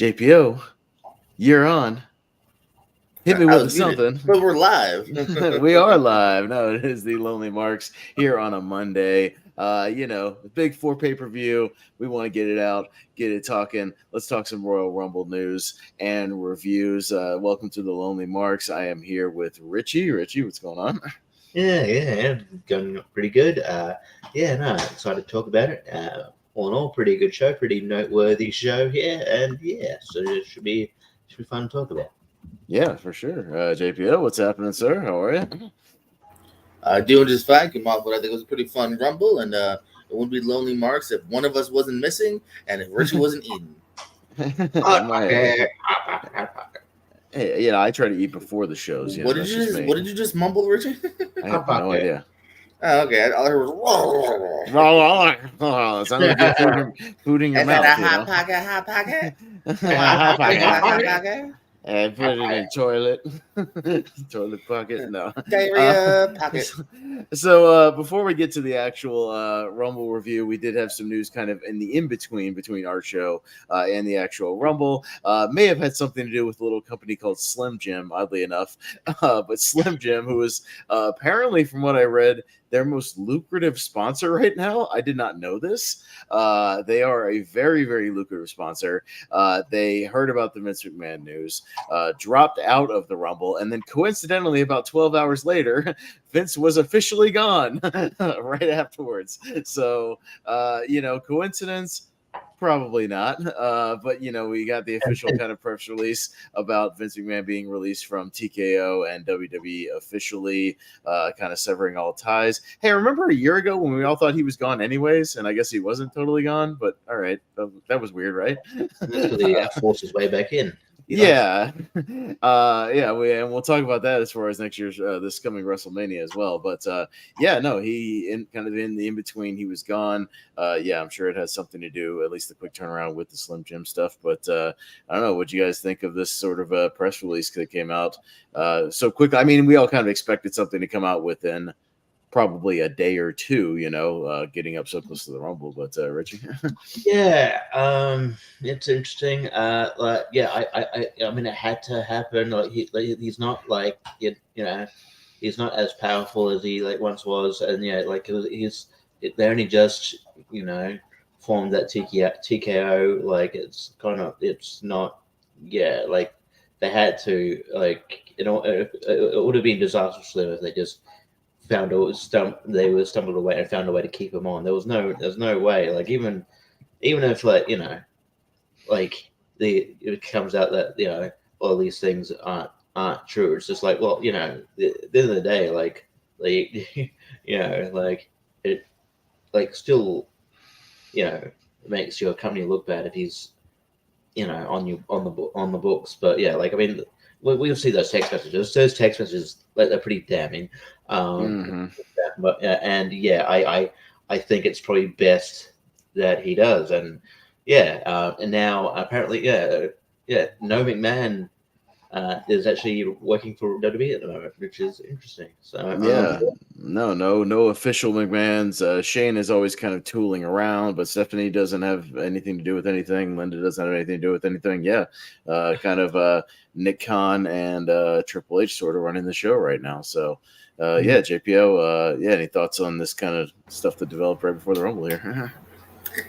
JPO, you're on. Hit me I with was muted, something. but we're live. We are live. No, it is the Lonely Marks here on a Monday. The big 4 pay-per-view. We want to get it out, get it talking. Let's talk some Royal Rumble news and reviews. Welcome to the Lonely Marks. I am here with Richie. Richie, what's going on? Yeah, going pretty good. Excited to talk about it. All in all, pretty good show, pretty noteworthy show here, and so it should be fun to talk about. Yeah, for sure. JPO, what's happening, sir? How are you? Doing just fine. Came off what I think was a pretty fun Rumble, and it wouldn't be Lonely Marks if one of us wasn't missing and if Richie wasn't eating. Hey, I try to eat before the shows. What did you just mumble, Richie? I have no idea. Oh, okay. All I heard was sounds like food in your mouth. Hot pocket. And put it in a toilet pocket. No, diarrhea pocket. So before we get to the actual Rumble review, we did have some news kind of in the between our show and the actual Rumble. May have had something to do with a little company called Slim Jim, oddly enough. But Slim Jim, who is apparently, from what I read, their most lucrative sponsor right now. I did not know this. They are a very, very lucrative sponsor. They heard about the Vince McMahon news, dropped out of the Rumble, and then coincidentally, about 12 hours later, Vince was officially gone right afterwards. So, coincidence? Probably not. But, we got the official kind of press release about Vince McMahon being released from TKO and WWE officially kind of severing all ties. Hey, remember a year ago when we all thought he was gone anyways? And I guess he wasn't totally gone, but all right. That was weird, right? He forced his way back in. Yeah. We'll talk about that as far as next year's this coming WrestleMania as well. But he in the in-between, he was gone. I'm sure it has something to do, at least the quick turnaround with the Slim Jim stuff. But I don't know, what you guys think of this sort of press release that came out so quickly? I mean, we all kind of expected something to come out within probably a day or two, getting up so close to the Rumble. But Richie, it's interesting. I mean, it had to happen. He's not he's not as powerful as he once was, and they only just formed that TKO. It's not they had to it would have been disastrous for them if they just stumbled away and found a way to keep him on. There's no way. Even if it comes out that all these things aren't true. It's just at the end of the day, it still makes your company look bad if he's on the books. But we'll see those text messages. Those text messages, they're pretty damning. But I think it's probably best that he does. And and now apparently no McMahon is actually working for WWE at the moment, which is interesting. So no official McMahons. Shane is always kind of tooling around, but Stephanie doesn't have anything to do with anything. Linda doesn't have anything to do with anything. Nick Khan and Triple H sort of running the show right now. So JPO, any thoughts on this kind of stuff that developed right before the Rumble here?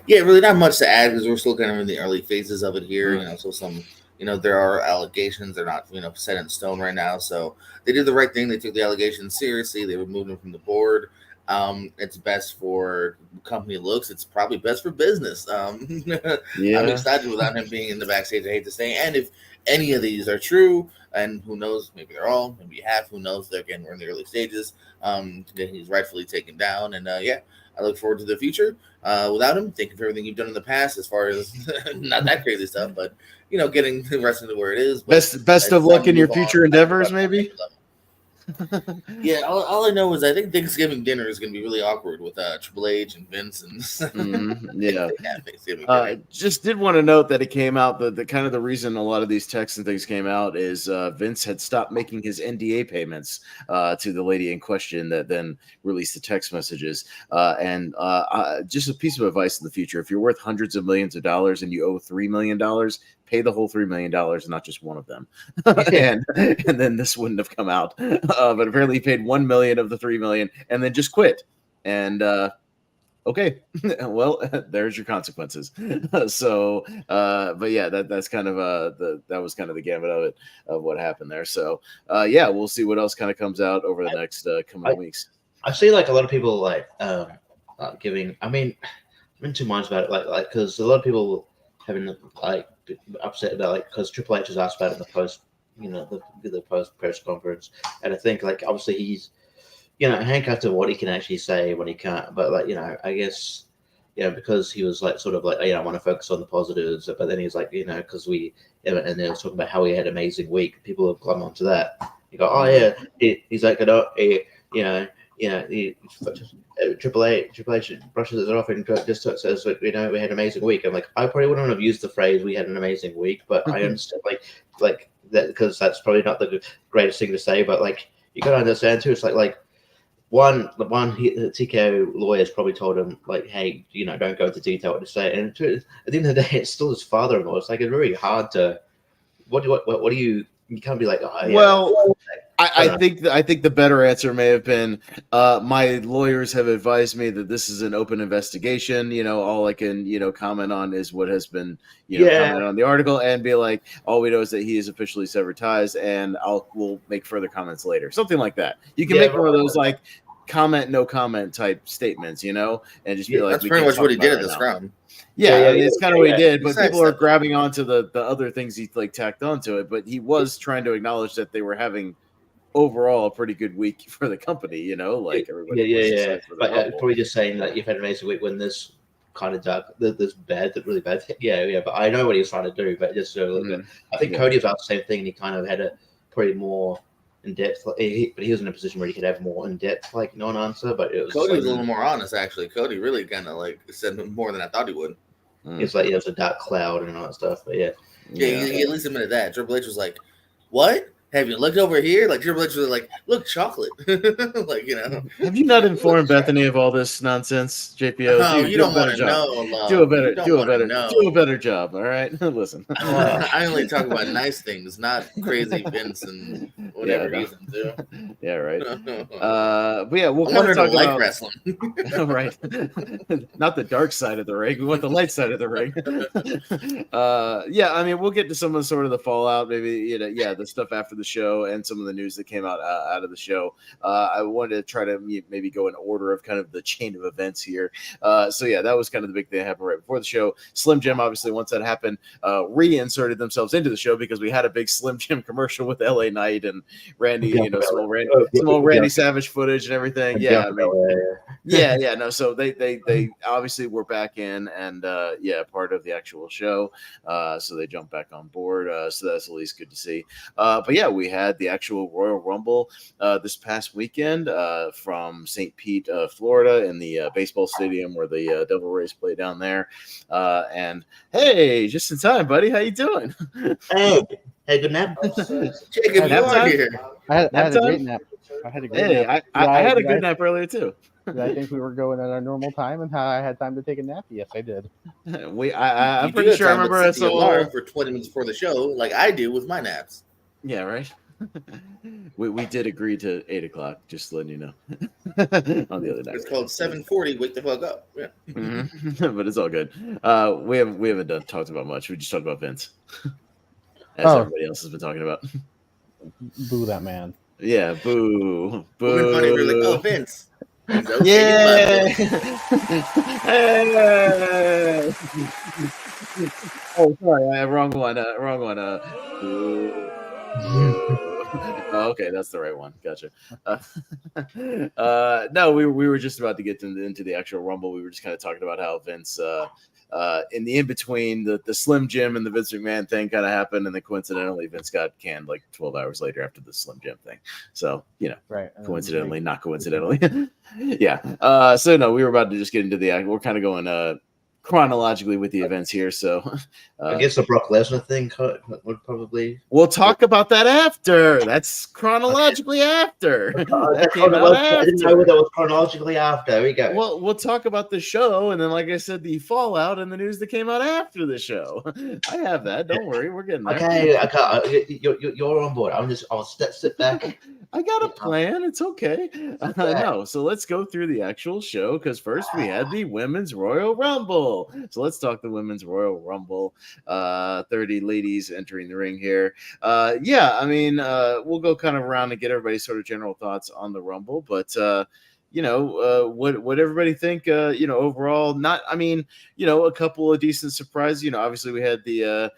Really not much to add because we're still kind of in the early phases of it here. So some there are allegations. They're not set in stone right now. So they did the right thing. They took the allegations seriously. They removed them from the board. It's best for company looks. It's probably best for business. I'm excited without him being in the backstage. I hate to say. And if any of these are true, and who knows, maybe they're all, maybe half, who knows, we're in the early stages. He's rightfully taken down. And I look forward to the future. Without him, thank you for everything you've done in the past as far as not that crazy stuff, but getting the wrestling to where it is. Best of luck in your future endeavors, maybe. Yeah, all I know is I think Thanksgiving dinner is going to be really awkward with Triple H and Vince and Yeah. they have Thanksgiving dinner. Just did want to note that it came out the kind of the reason a lot of these texts and things came out is Vince had stopped making his NDA payments to the lady in question that then released the text messages. And just a piece of advice in the future: if you're worth hundreds of millions of dollars and you owe $3 million, pay the whole $3 million, not just one of them. and then this wouldn't have come out. But apparently, he paid 1 million of the 3 million and then just quit. And okay, well, there's your consequences. So, but yeah, that's kind of that was kind of the gamut of it, of what happened there. So, yeah, we'll see what else kind of comes out over the next coming weeks. I see like a lot of people like giving. I mean, I'm in two minds about it. Like because a lot of people having like upset about like because Triple H was asked about it in the post, the post press conference, and I think like obviously he's handcuffed to what he can actually say, what he can't. But like I guess because he was like sort of like I want to focus on the positives, but then he's like because we and they were talking about how he had an amazing week. People have come onto that. You go, oh yeah, he's like Triple H brushes it off and just says, we had an amazing week. I'm like, I probably wouldn't have used the phrase "we had an amazing week," but I understand like that because that's probably not the greatest thing to say. But like, you got to understand too. It's like the TKO lawyers probably told him like, hey, don't go into detail what to say. And at the end of the day, it's still his father-in-law. It's like it's really hard to. What do you? You can't be like, oh, yeah. Well, I think the better answer may have been, my lawyers have advised me that this is an open investigation. All I can comment on is what has been commented on the article, and be like, all we know is that he is officially severed ties, and we'll make further comments later. Something like that. You can make one of those like comment no comment type statements, and just be like, that's pretty much what he did at the Scrum. Yeah, it's kind of what he did, but people are grabbing onto the other things he like tacked onto it. But he was trying to acknowledge that they were having overall a pretty good week for the company, like everybody. Yeah. But probably just saying that you've had an amazing week when this kind of dark, this bad, that really bad. Yeah. But I know what he was trying to do, but just a little bit. I think Cody was about the same thing, and he kind of had a pretty more in depth. But he was in a position where he could have more in depth, like non-answer. But it was Cody was a little more honest, actually. Cody really kind of like said more than I thought he would. It's like there's a dark cloud and all that stuff, but yeah, he at least admitted that. Triple H was like, "What? Have you looked over here?" Like Triple H was like, "Look, chocolate." Like Have you not informed Bethany of all this nonsense, JPO? Oh, you don't want to know. Do a better job. All right, listen. I only talk about nice things, not crazy Vince and whatever he's into. Yeah, right. But yeah, we'll kind of talk about wrestling. Right, not the dark side of the ring. We want the light side of the ring. Yeah, I mean, we'll get to some of the fallout, maybe the stuff after the show and some of the news that came out of the show. I wanted to try to maybe go in order of kind of the chain of events here. So yeah, that was kind of the big thing that happened right before the show. Slim Jim, obviously, once that happened, reinserted themselves into the show because we had a big Slim Jim commercial with LA Knight and Randy, some old Randy Savage footage and everything. Yeah, I mean, no. So they obviously were back in and part of the actual show. So they jumped back on board. So that's at least good to see. But yeah, we had the actual Royal Rumble this past weekend from St. Pete, Florida, in the baseball stadium where the Devil Rays play down there. And hey, just in time, buddy. How you doing? Hey, good nap. Jacob, you are here. I had a great nap. I had a great nap. I had a good nap earlier too. I think we were going at our normal time, and how I had time to take a nap. Yes, I did. I'm pretty sure I remember I saw alarm for 20 minutes before the show, like I do with my naps. Yeah, right. we did agree to 8:00. Just letting you know. On the other night, it's called 7:40. Wake the fuck up. Yeah, but it's all good. We haven't talked about much. We just talked about Vince, as everybody else has been talking about. Boo that man. Yeah, boo. We're funny. We're like, oh, Vince. Okay, yeah. Oh, sorry, wrong one. Okay, that's the right one. Gotcha. No, we were just about to get into the actual Rumble. We were just kind of talking about how Vince in the in between, the Slim Jim and the Vince McMahon thing kind of happened, and then coincidentally Vince got canned like 12 hours later after the Slim Jim thing. So Right. coincidentally, not coincidentally, yeah. So no, we were about to just get into the act. We're kind of going chronologically with the events here. So I guess the Brock Lesnar thing would probably. we'll talk about that after. That's chronologically after. That came out after. I didn't know that was chronologically after. There we go. Well, we'll talk about the show, and then, like I said, the fallout and the news that came out after the show. I have that. Don't worry, we're getting there. Okay. You're on board. I'll sit back. I got a plan. It's okay. No, so let's go through the actual show because first we had the Women's Royal Rumble. So let's talk the Women's Royal Rumble. 30 ladies entering the ring here. We'll go kind of around and get everybody's sort of general thoughts on the Rumble, but what everybody think, overall, a couple of decent surprises. Obviously we had two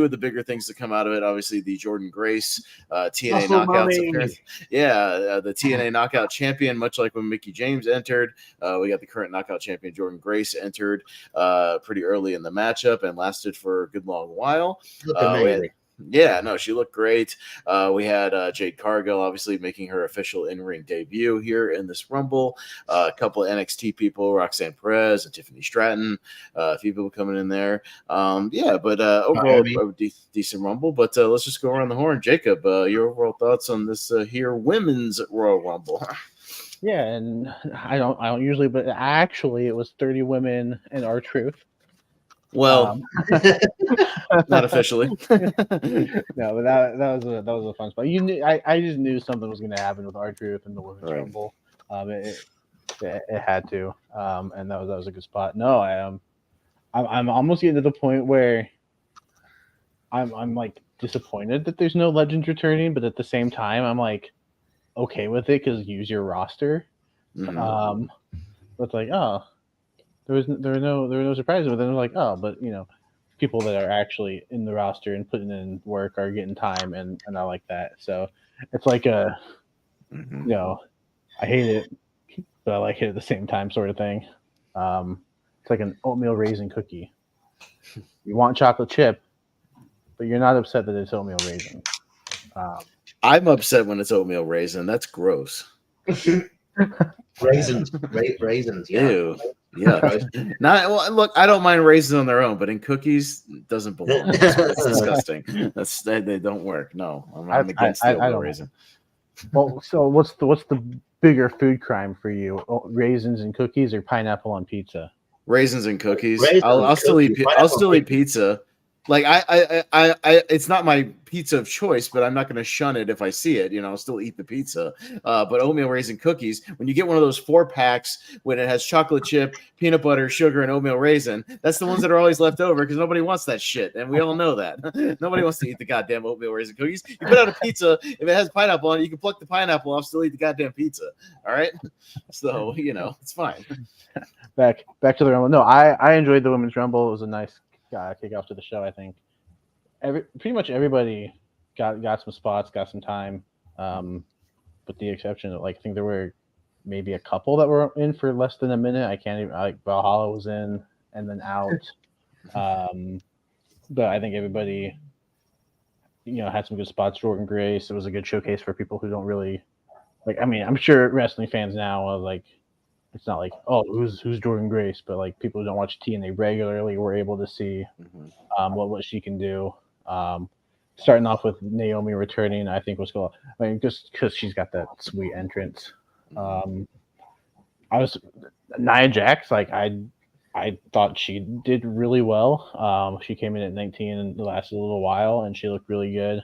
of the bigger things to come out of it, obviously the Jordan Grace TNA knockouts. The TNA knockout champion, much like when Mickie James entered. We got the current knockout champion Jordan Grace entered pretty early in the matchup and lasted for a good long while. She looked great. We had Jade Cargill obviously making her official in-ring debut here in this Rumble. A couple of NXT people, Roxanne Perez and Tiffany Stratton, a few people coming in there. Overall, a decent Rumble. But let's just go around the horn. Jacob, your overall thoughts on this here Women's Royal Rumble? Yeah, and I don't usually, but actually it was 30 women and R-Truth. Well, not officially. No, but that was a fun spot. I just knew something was going to happen with R-Truth and the Women's Rumble. It had to, and that was a good spot. No, I'm almost getting to the point where I'm like disappointed that there's no legends returning, but at the same time I'm like okay with it because use your roster. Mm-hmm. But it's like there were no surprises, but then it was like, but people that are actually in the roster and putting in work are getting time, and I like that. So it's like I hate it, but I like it at the same time, sort of thing. It's like an oatmeal raisin cookie. You want chocolate chip, but you're not upset that it's oatmeal raisin. I'm upset when it's oatmeal raisin. That's gross. Raisins, yeah. Ew. Yeah. Look, I don't mind raisins on their own, but in cookies, it doesn't belong. It's disgusting. They don't work. No, I'm against the oatmeal raisin. Well, so what's the bigger food crime for you? Raisins and cookies or pineapple on pizza? Raisins and cookies. I'll still eat pizza. Like I it's not my pizza of choice, but I'm not going to shun it if I see it. I'll still eat the pizza. But oatmeal raisin cookies, when you get one of those 4-packs when it has chocolate chip, peanut butter, sugar, and oatmeal raisin, that's the ones that are always left over because nobody wants that shit, and we all know that. Nobody wants to eat the goddamn oatmeal raisin cookies. You put out a pizza, if it has pineapple on it, you can pluck the pineapple off, still eat the goddamn pizza. All right, so it's fine. Back to the Rumble. No, I enjoyed the Women's Rumble. It was a nice kick off to the show. I think pretty much everybody got some spots, got some time, with the exception of I think there were maybe a couple that were in for less than a minute. I can't even Valhalla was in and then out, but I think everybody had some good spots. Jordan Grace, it was a good showcase for people who don't really I'm sure wrestling fans now are it's not like, who's Jordan Grace, but people who don't watch TNA regularly were able to see what she can do. Starting off with Naomi returning, I think was cool. Just because she's got that sweet entrance. Nia Jax, I thought she did really well. She came in at 19 and lasted a little while, and she looked really good.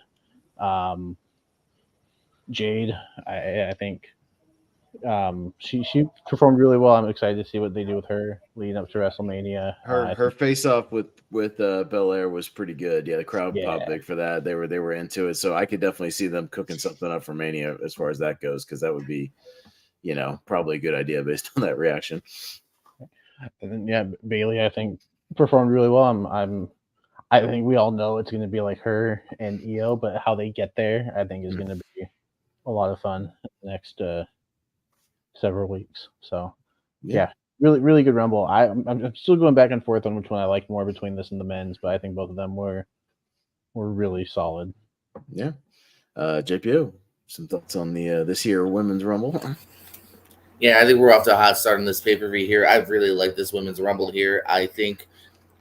Jade, I think. She performed really well. I'm excited to see what they do with her leading up to WrestleMania. Her face off with Belair was pretty good. Yeah, the crowd popped big for that. They were into it, so I could definitely see them cooking something up for Mania as far as that goes, because that would be, probably a good idea based on that reaction. And then Bayley, I think, performed really well. I think we all know it's going to be like her and Io, but how they get there, I think, is going to be a lot of fun the next several weeks. So really good Rumble. I'm still going back and forth on which one I liked more between this and the men's, but I think both of them were really solid. Yeah. JPO, some thoughts on the this year women's Rumble? Yeah, I think we're off to a hot start in this pay-per-view here. I really like this women's Rumble here. I think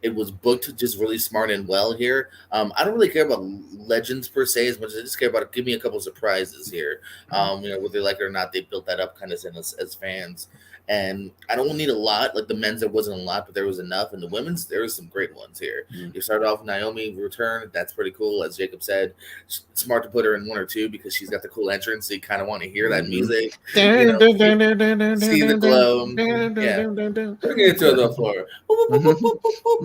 it was booked just really smart and well here. I don't really care about legends per se as much as I just care about give me a couple surprises here. Whether they like it or not, they built that up kind of as fans. And I don't need a lot. Like the men's, there wasn't a lot, but there was enough. And the women's, there was some great ones here. You started off with Naomi return. That's pretty cool. As Jacob said, smart to put her in one or two because she's got the cool entrance. So you kind of want to hear that music. See the glow. Yeah. Bring it to the floor.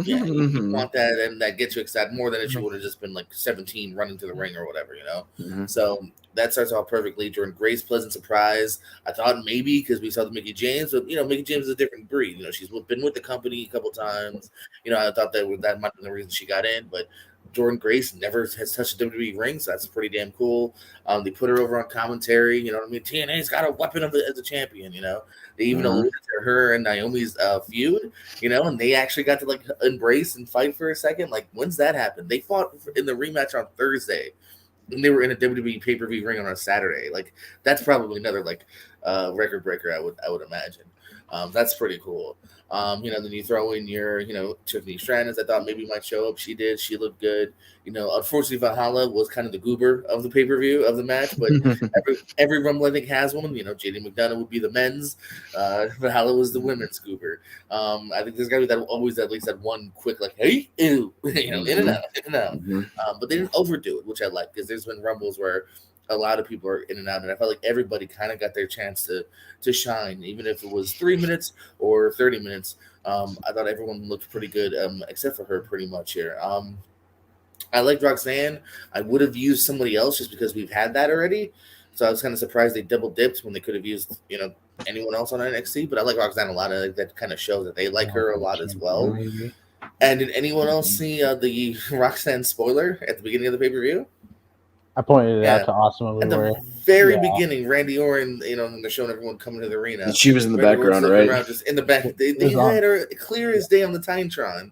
Yeah, you want that, and that gets you excited more than if you would have just been like 17 running to the ring or whatever, So that starts off perfectly. Jordan Grace, pleasant surprise. I thought maybe because we saw the Mickie James, but Mickie James is a different breed. She's been with the company a couple times. I thought that might have been the reason she got in, but Jordan Grace never has touched a WWE ring, so that's pretty damn cool. They put her over on commentary. TNA's got a weapon as a champion. They even alluded to her and Naomi's feud. And they actually got to like embrace and fight for a second. Like, when's that happen? They fought in the rematch on Thursday, and they were in a WWE pay-per-view ring on a Saturday. Like, that's probably another like record breaker. I would imagine. That's pretty cool. Then you throw in your, Tiffany Stratton, I thought maybe might show up. She did. She looked good. Unfortunately, Valhalla was kind of the goober of the pay-per-view of the match, but every Rumble, I think, has one. JD McDonough would be the men's. Valhalla was the women's goober. I think there's got to be always at least that one quick, like, hey, ew, in and out. But they didn't overdo it, which I like, because there's been Rumbles where a lot of people are in and out, and I felt like everybody kind of got their chance to shine, even if it was 3 minutes or 30 minutes. I thought everyone looked pretty good, except for her, pretty much here. I liked Roxanne. I would have used somebody else just because we've had that already, so I was kind of surprised they double dipped when they could have used anyone else on NXT. But I like Roxanne a lot. I think that kind of shows that they like her a lot as well. And did anyone else see the Roxanne spoiler at the beginning of the pay-per-view? I pointed it out to Awesome when at the very beginning. Randy Orton, when they're showing everyone coming to the arena, and she was in the background, right? Around, just in the back, they had her clear as day on the Titantron.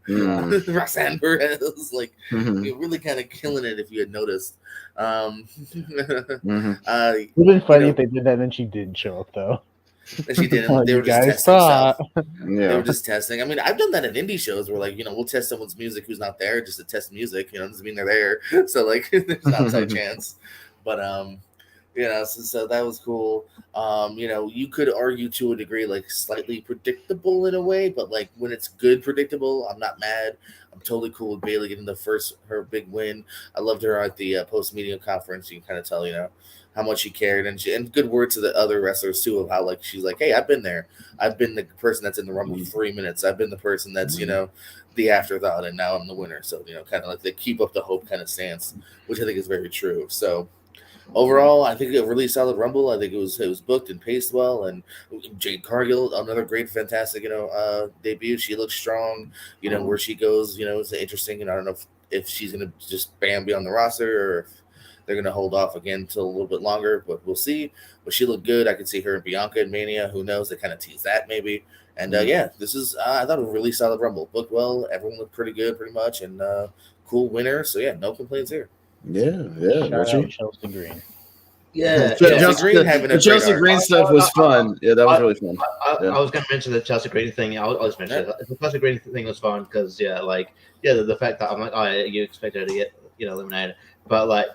Roxanne Perez, like really kind of killing it. If you had noticed, it would have been funny if they did that, and then she didn't show up though. And she didn't. They were just testing stuff. They were just testing. I mean, I've done that at indie shows where, like, we'll test someone's music who's not there just to test music. Doesn't mean they're there. So, like, there's an outside chance. But, so that was cool. You could argue to a degree, like, slightly predictable in a way, but, like, when it's good predictable, I'm not mad. I'm totally cool with Bayley getting her big win. I loved her at the post-media conference. You can kind of tell, how much she cared, and good word to the other wrestlers too, of how, like, she's like, hey, I've been there. I've been the person that's in the Rumble for 3 minutes. I've been the person that's the afterthought, and now I'm the winner. So kind of like they keep up the hope kind of stance, which I think is very true. So overall, I think a really solid Rumble. I think it was booked and paced well, and Jade Cargill, another great, fantastic debut. She looks strong. Where she goes, it's interesting, and I don't know if she's gonna just be on the roster, or if they're going to hold off again until a little bit longer, but we'll see. But she looked good. I could see her and Bianca in Mania. Who knows? They kind of tease that maybe. And, this is I thought a really solid Rumble. Booked well. Everyone looked pretty good pretty much. And cool winner. So, no complaints here. Yeah. Shout out Chelsea Green. Yeah. Chelsea Green stuff was fun. Yeah, that was really fun. I was going to mention the Chelsea Green thing. I was mentioning the Chelsea Green thing was fun because, the fact that I'm like, you expect her to get, eliminated. But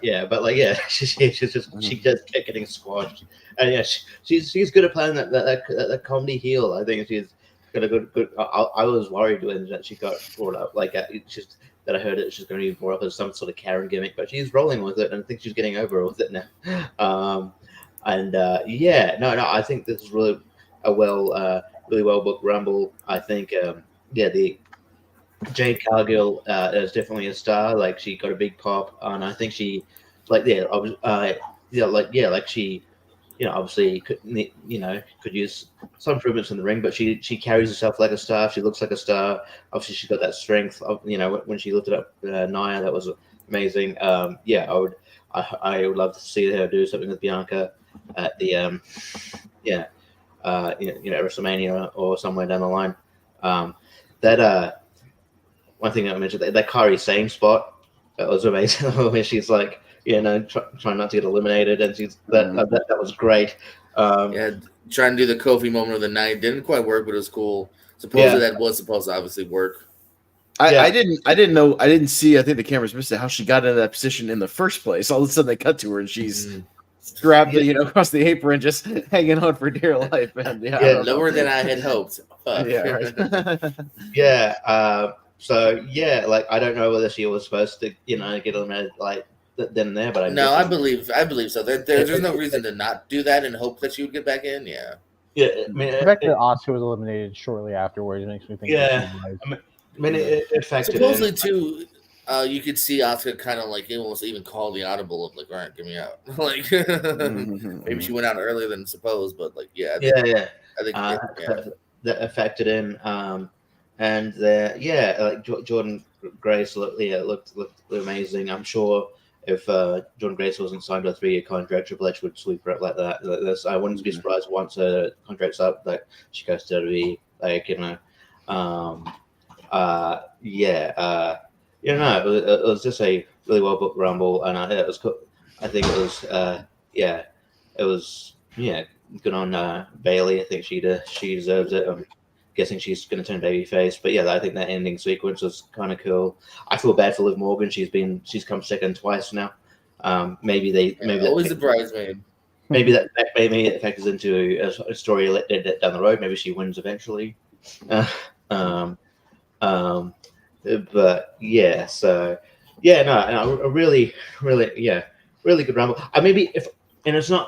she just kept getting squashed, and she's good at playing that comedy heel. I think she's got a good. I was worried when that she got brought up, that I heard it. She's going to be brought up as some sort of Karen gimmick, but she's rolling with it, and I think she's getting over with it now. I think this is really a really well booked Rumble. I think the Jade Cargill is definitely a star. Like, she got a big pop, and I think she, she, obviously could use some improvements in the ring, but she carries herself like a star. She looks like a star. Obviously, she's got that strength of, when she lifted up Nia, that was amazing. I would love to see her do something with Bianca at the WrestleMania or somewhere down the line. That one thing I mentioned, that Kairi Sane spot, that was amazing. Where she's like, trying not to get eliminated, and that was great. Trying to do the Kofi moment of the night didn't quite work, but it was cool. Supposedly that was supposed to obviously work. I didn't know. I didn't see. I think the cameras missed it. How she got into that position in the first place. All of a sudden, they cut to her and she's strapped, across the apron, just hanging on for dear life. And lower than I had hoped. So I don't know whether she was supposed to, get eliminated like then and there, but I believe so. There's no reason to not do that and hope that she would get back in. Yeah. Yeah, I mean, the fact that Asuka was eliminated shortly afterwards makes me think. It factored supposedly in. too. You could see Asuka kind of like almost even call the audible of like, all right, get me out. Like maybe she went out earlier than supposed, but like I think that affected in. And Jordan Grace looked amazing. I'm sure if Jordan Grace wasn't signed to a 3-year contract, Triple H would sweep her up like that. I wouldn't be surprised once her contract's up that she goes to WWE. It was just a really well booked Rumble, and it was cool. I think it was good on Bailey. I think she deserves it. I'm guessing she's going to turn babyface, but I think that ending sequence was kind of cool. I feel bad for Liv Morgan. She's come second twice now. Maybe always a bridesmaid. Maybe it factors into a story down the road. Maybe she wins eventually. A really good Rumble. It's not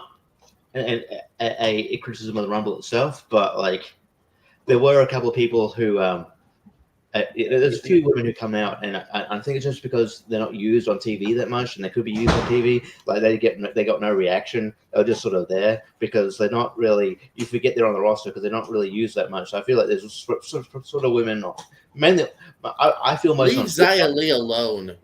a criticism of the Rumble itself, but like there were a couple of people who there's a few women who come out, and I think it's just because they're not used on TV that much, and they could be used on TV. Like they got no reaction. They're just sort of there because they're not really. You forget they're on the roster because they're not really used that much. So I feel like there's sort of women, mainly. I feel most. Leave Xia Li alone.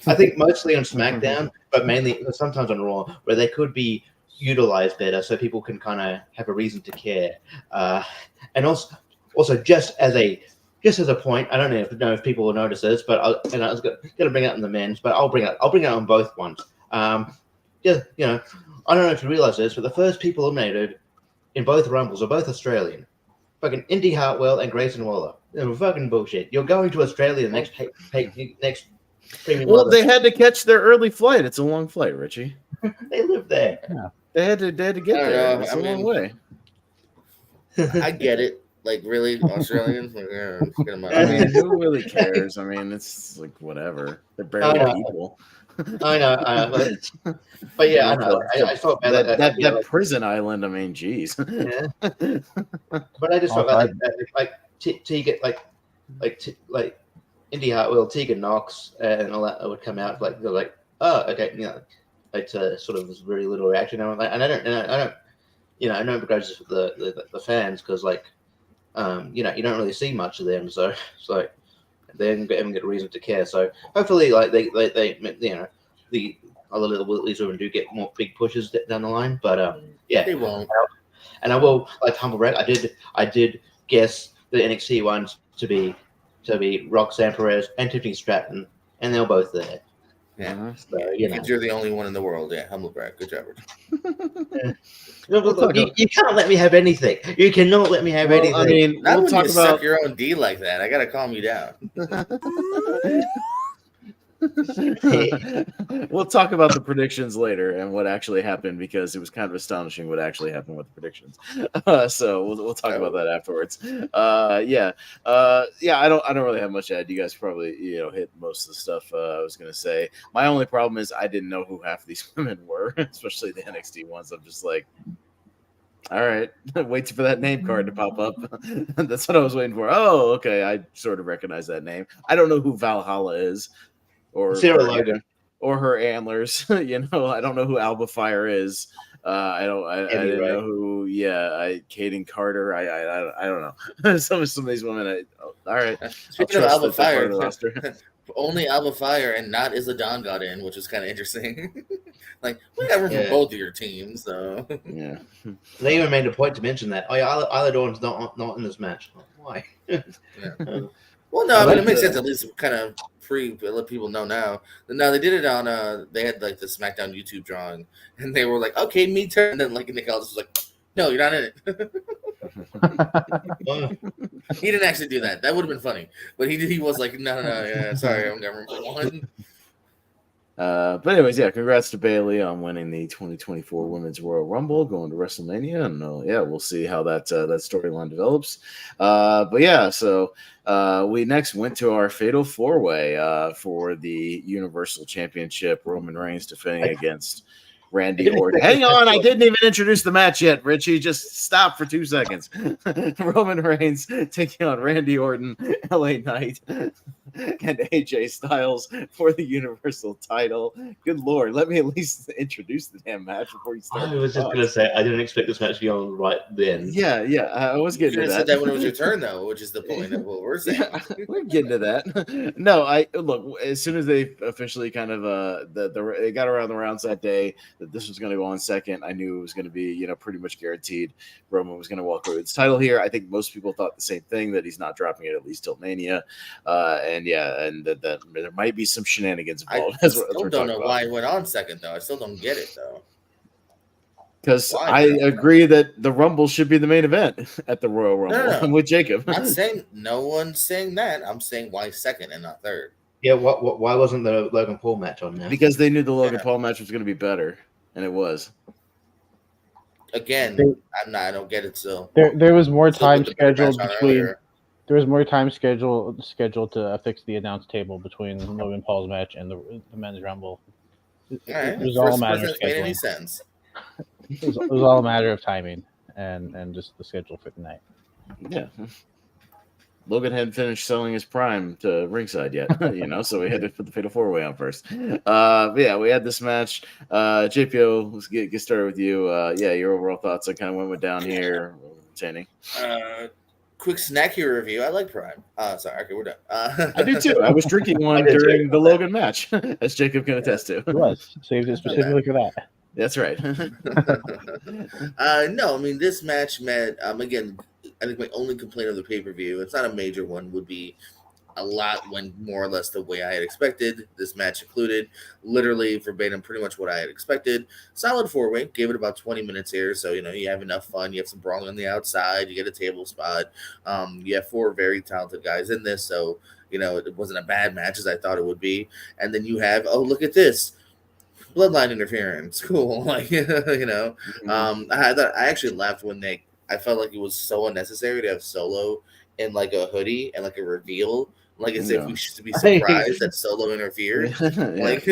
I think mostly on SmackDown, but mainly sometimes on Raw, where they could be utilized better, so people can kind of have a reason to care. And also just as a point, I don't know if people will notice this, but I was going to bring it up in the men's, but I'll bring it on both ones. I don't know if you realize this, but the first people eliminated in both Rumbles are both Australian. Fucking Indy Hartwell and Grayson Waller. They're fucking bullshit. You're going to Australia next premium. Well, they had to catch their early flight. It's a long flight, Richie. They live there. Yeah. They had to get there. It's a long way. I get it. Like, really, Australians? Like, I mean, who really cares? I mean, it's like whatever. They're barely people. I know. But yeah, I know. I felt bad that prison island. I mean, geez. Yeah. But I just felt like Tegan, like Indy Hartwell, Tegan Knox, and all that would come out they're like, oh, okay, it's sort of very little reaction. And I don't begrudge the fans because you don't really see much of them, so it's like they haven't got a reason to care. So hopefully, like they the other little Willies women do get more big pushes down the line. But they won't. And I will humble brag. I did guess the NXT ones to be Roxanne Perez and Tiffany Stratton, and they're both there. Yeah, so, you're the only one in the world. Yeah, humble brag. Good job, Richard. You can't let me have anything. You cannot let me have anything. I mean, not when you suck your own D like that. I gotta calm you down. We'll talk about the predictions later and what actually happened because it was kind of astonishing what actually happened with the predictions. So we'll talk about that afterwards. I don't really have much to add. You guys probably hit most of the stuff I was gonna say. My only problem is I didn't know who half of these women were, especially the NXT ones. I'm just like, all right, wait for that name card to pop up. That's what I was waiting for. Oh, okay, I sort of recognize that name. I don't know who Valhalla is. Or Sarah Logan, or her antlers. I don't know who Alba Fire is. I Maybe, didn't right. know who. Yeah, Kaden Carter. I don't know. some of these women. All right, I'll Speaking of trust Alba that they're part of Fire, the roster. only Alba Fire and not Isla Dawn got in, which was kind of interesting. Like, we got room for Yeah. both of your teams, so. Yeah. They even made a point to mention that. Oh yeah, Isla Dawn's not in this match. Why? Well, no, I mean, like it makes the- sense. At least kind of let people know now. No, they did it on. They had like the SmackDown YouTube drawing, and they were like, "Okay, me turn." And then like Nick Aldis was like, "No, you're not in it." Oh, He didn't actually do that. That would have been funny, but he was like, "No, yeah, sorry, I'm gonna room for one." But anyways, yeah, congrats to Bailey on winning the 2024 Women's Royal Rumble, going to WrestleMania, and yeah, we'll see how that storyline develops. But yeah, so we next went to our Fatal 4-Way for the Universal Championship. Roman Reigns defending against Randy didn't Orton. expect Hang this on, match. I didn't even introduce the match yet, Richie. Just stop for 2 seconds. Roman Reigns taking on Randy Orton, LA Knight, and AJ Styles for the Universal title. Good Lord, let me at least introduce the damn match before you start. I was just gonna say I didn't expect this match to be on right then. Yeah, I was You getting should to have said that. that when it was your turn, though, which is the point of what we're saying. Yeah, we're getting to that. No, I look as soon as they officially kind of they got around the rounds that day that this was going to go on second. I knew it was going to be pretty much guaranteed Roman was going to walk away with his title here. I think most people thought the same thing, that he's not dropping it at least till Mania, and that there might be some shenanigans I involved. As still we're don't talking know about. why it went on second, though. I still don't get it, though. Because Why, I though? agree that the Rumble should be the main event at the Royal Rumble. No. I'm with Jacob. I'm not saying no one's saying that. I'm saying why second and not third. Yeah, why wasn't the Logan Paul match on now? Because they knew the Logan Yeah. Paul match was going to be better, and it was. Again, I don't get it still. There was more Still time put the better match scheduled on between. earlier. There was more time scheduled to affix the announce table between Logan Paul's match and the men's rumble. It All right. was all a First matter person of that's made any scheduling. sense. It was all a matter of timing and just the schedule for the night. Yeah. Logan hadn't finished selling his prime to ringside yet, so we had to put the Fatal 4-Way on first. But yeah, we had this match. JPO, let's get started with you. Your overall thoughts on kind of what went down here. Channing. Quick snacky review. I like Prime. Sorry. Okay, we're done. I do too. I was drinking one I did too. during the Logan match, as Jacob can attest to. It was saved it specifically for that. That's right. No, I mean, this match met, again, I think my only complaint of the pay-per-view, it's not a major one, would be a lot went more or less the way I had expected. This match included literally verbatim pretty much what I had expected. Solid 4-way, gave it about 20 minutes here, so you have enough fun. You have some brawling on the outside, you get a table spot. You have 4 very talented guys in this, so it wasn't a bad match as I thought it would be. And then you have, oh, look at this, bloodline interference, cool. I actually laughed when I felt like it was so unnecessary to have Solo in like a hoodie and like a reveal, like as if we should be surprised that Solo interfered. Like,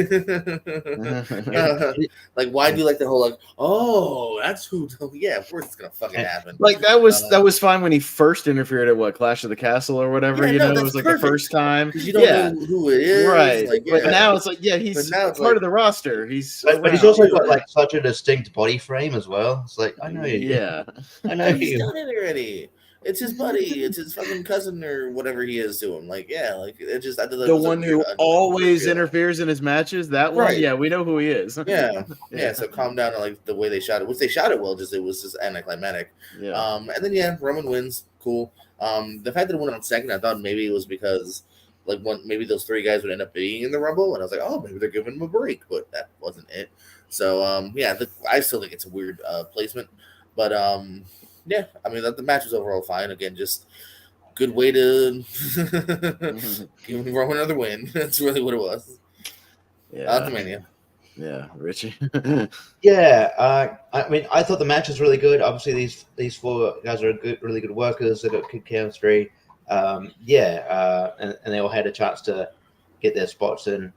like why do you like the whole like, oh, that's who? Yeah, of course it's gonna fucking happen. Like that was fine when he first interfered at Clash of the Castle or whatever. Yeah, no, it that's was like perfect. the first time. Because you don't know who it is, right? Like, But yeah. now it's like, he's But now it's part like- of the roster. He's But he's around. also got like such a distinct body frame as well. It's like I know you. Yeah. I know He's you. done it already. It's his buddy. It's his fucking cousin or whatever he is to him. Like, yeah, like it just. I thought that The was a one weird, who unnecessary always reveal. interferes in his matches. That one, Right. yeah, we know who he is. Yeah. So calm down on like the way they shot it, which they shot it well. It was just anticlimactic. yeah. And then Roman wins. Cool. The fact that it went on second, I thought maybe it was because maybe those 3 guys would end up being in the Rumble, and I was like, oh, maybe they're giving him a break, but that wasn't it. So I still think it's a weird placement, but yeah, I mean the match was overall fine. Again, just good way to give Roman another win. That's really what it was. Yeah. The Mania. Yeah, Richie. Yeah, I mean, I thought the match was really good. Obviously, these 4 guys are really good workers. They've got good chemistry. And they all had a chance to get their spots in.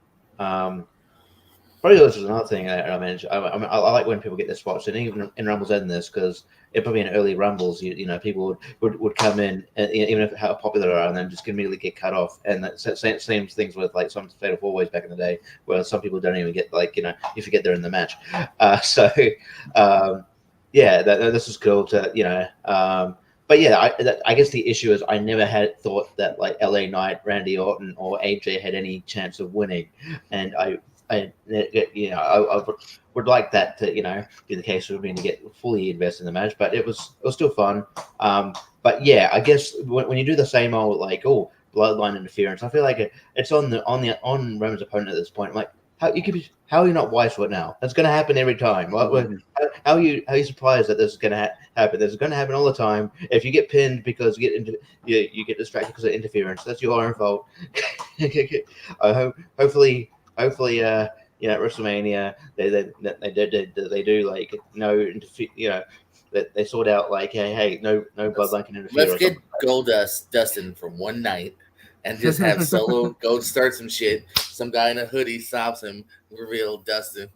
Probably this is another thing I mentioned. I like when people get their spots, and even in Rumbles in this, because it probably in early Rumbles, you know, people would come in, and even if how popular they are, and then just immediately get cut off. And that's the same things with like some Fatal 4-Ways back in the day, where some people don't even get, like, you know, you forget they're in the match. Yeah, this is cool to, you know. But yeah, I guess the issue is I never had thought that like LA Knight, Randy Orton, or AJ had any chance of winning, and I you know, I would like that to, you know, be the case for me to get fully invested in the match. But it was still fun. But yeah, I guess when you do the same old like, oh, bloodline interference, I feel like it's on Roman's opponent at this point. I'm like, how are you not wise for it now? That's going to happen every time. How are you surprised that this is going to happen? This is going to happen all the time. If you get pinned because you get distracted because of interference, that's your own fault. Hopefully, you know, at WrestleMania they do like no you know, that they sort out like, hey, no bloodline can interfere. Let's get Goldust Dustin for one night and just have Solo go start some shit. Some guy in a hoodie stops him, reveal Dustin.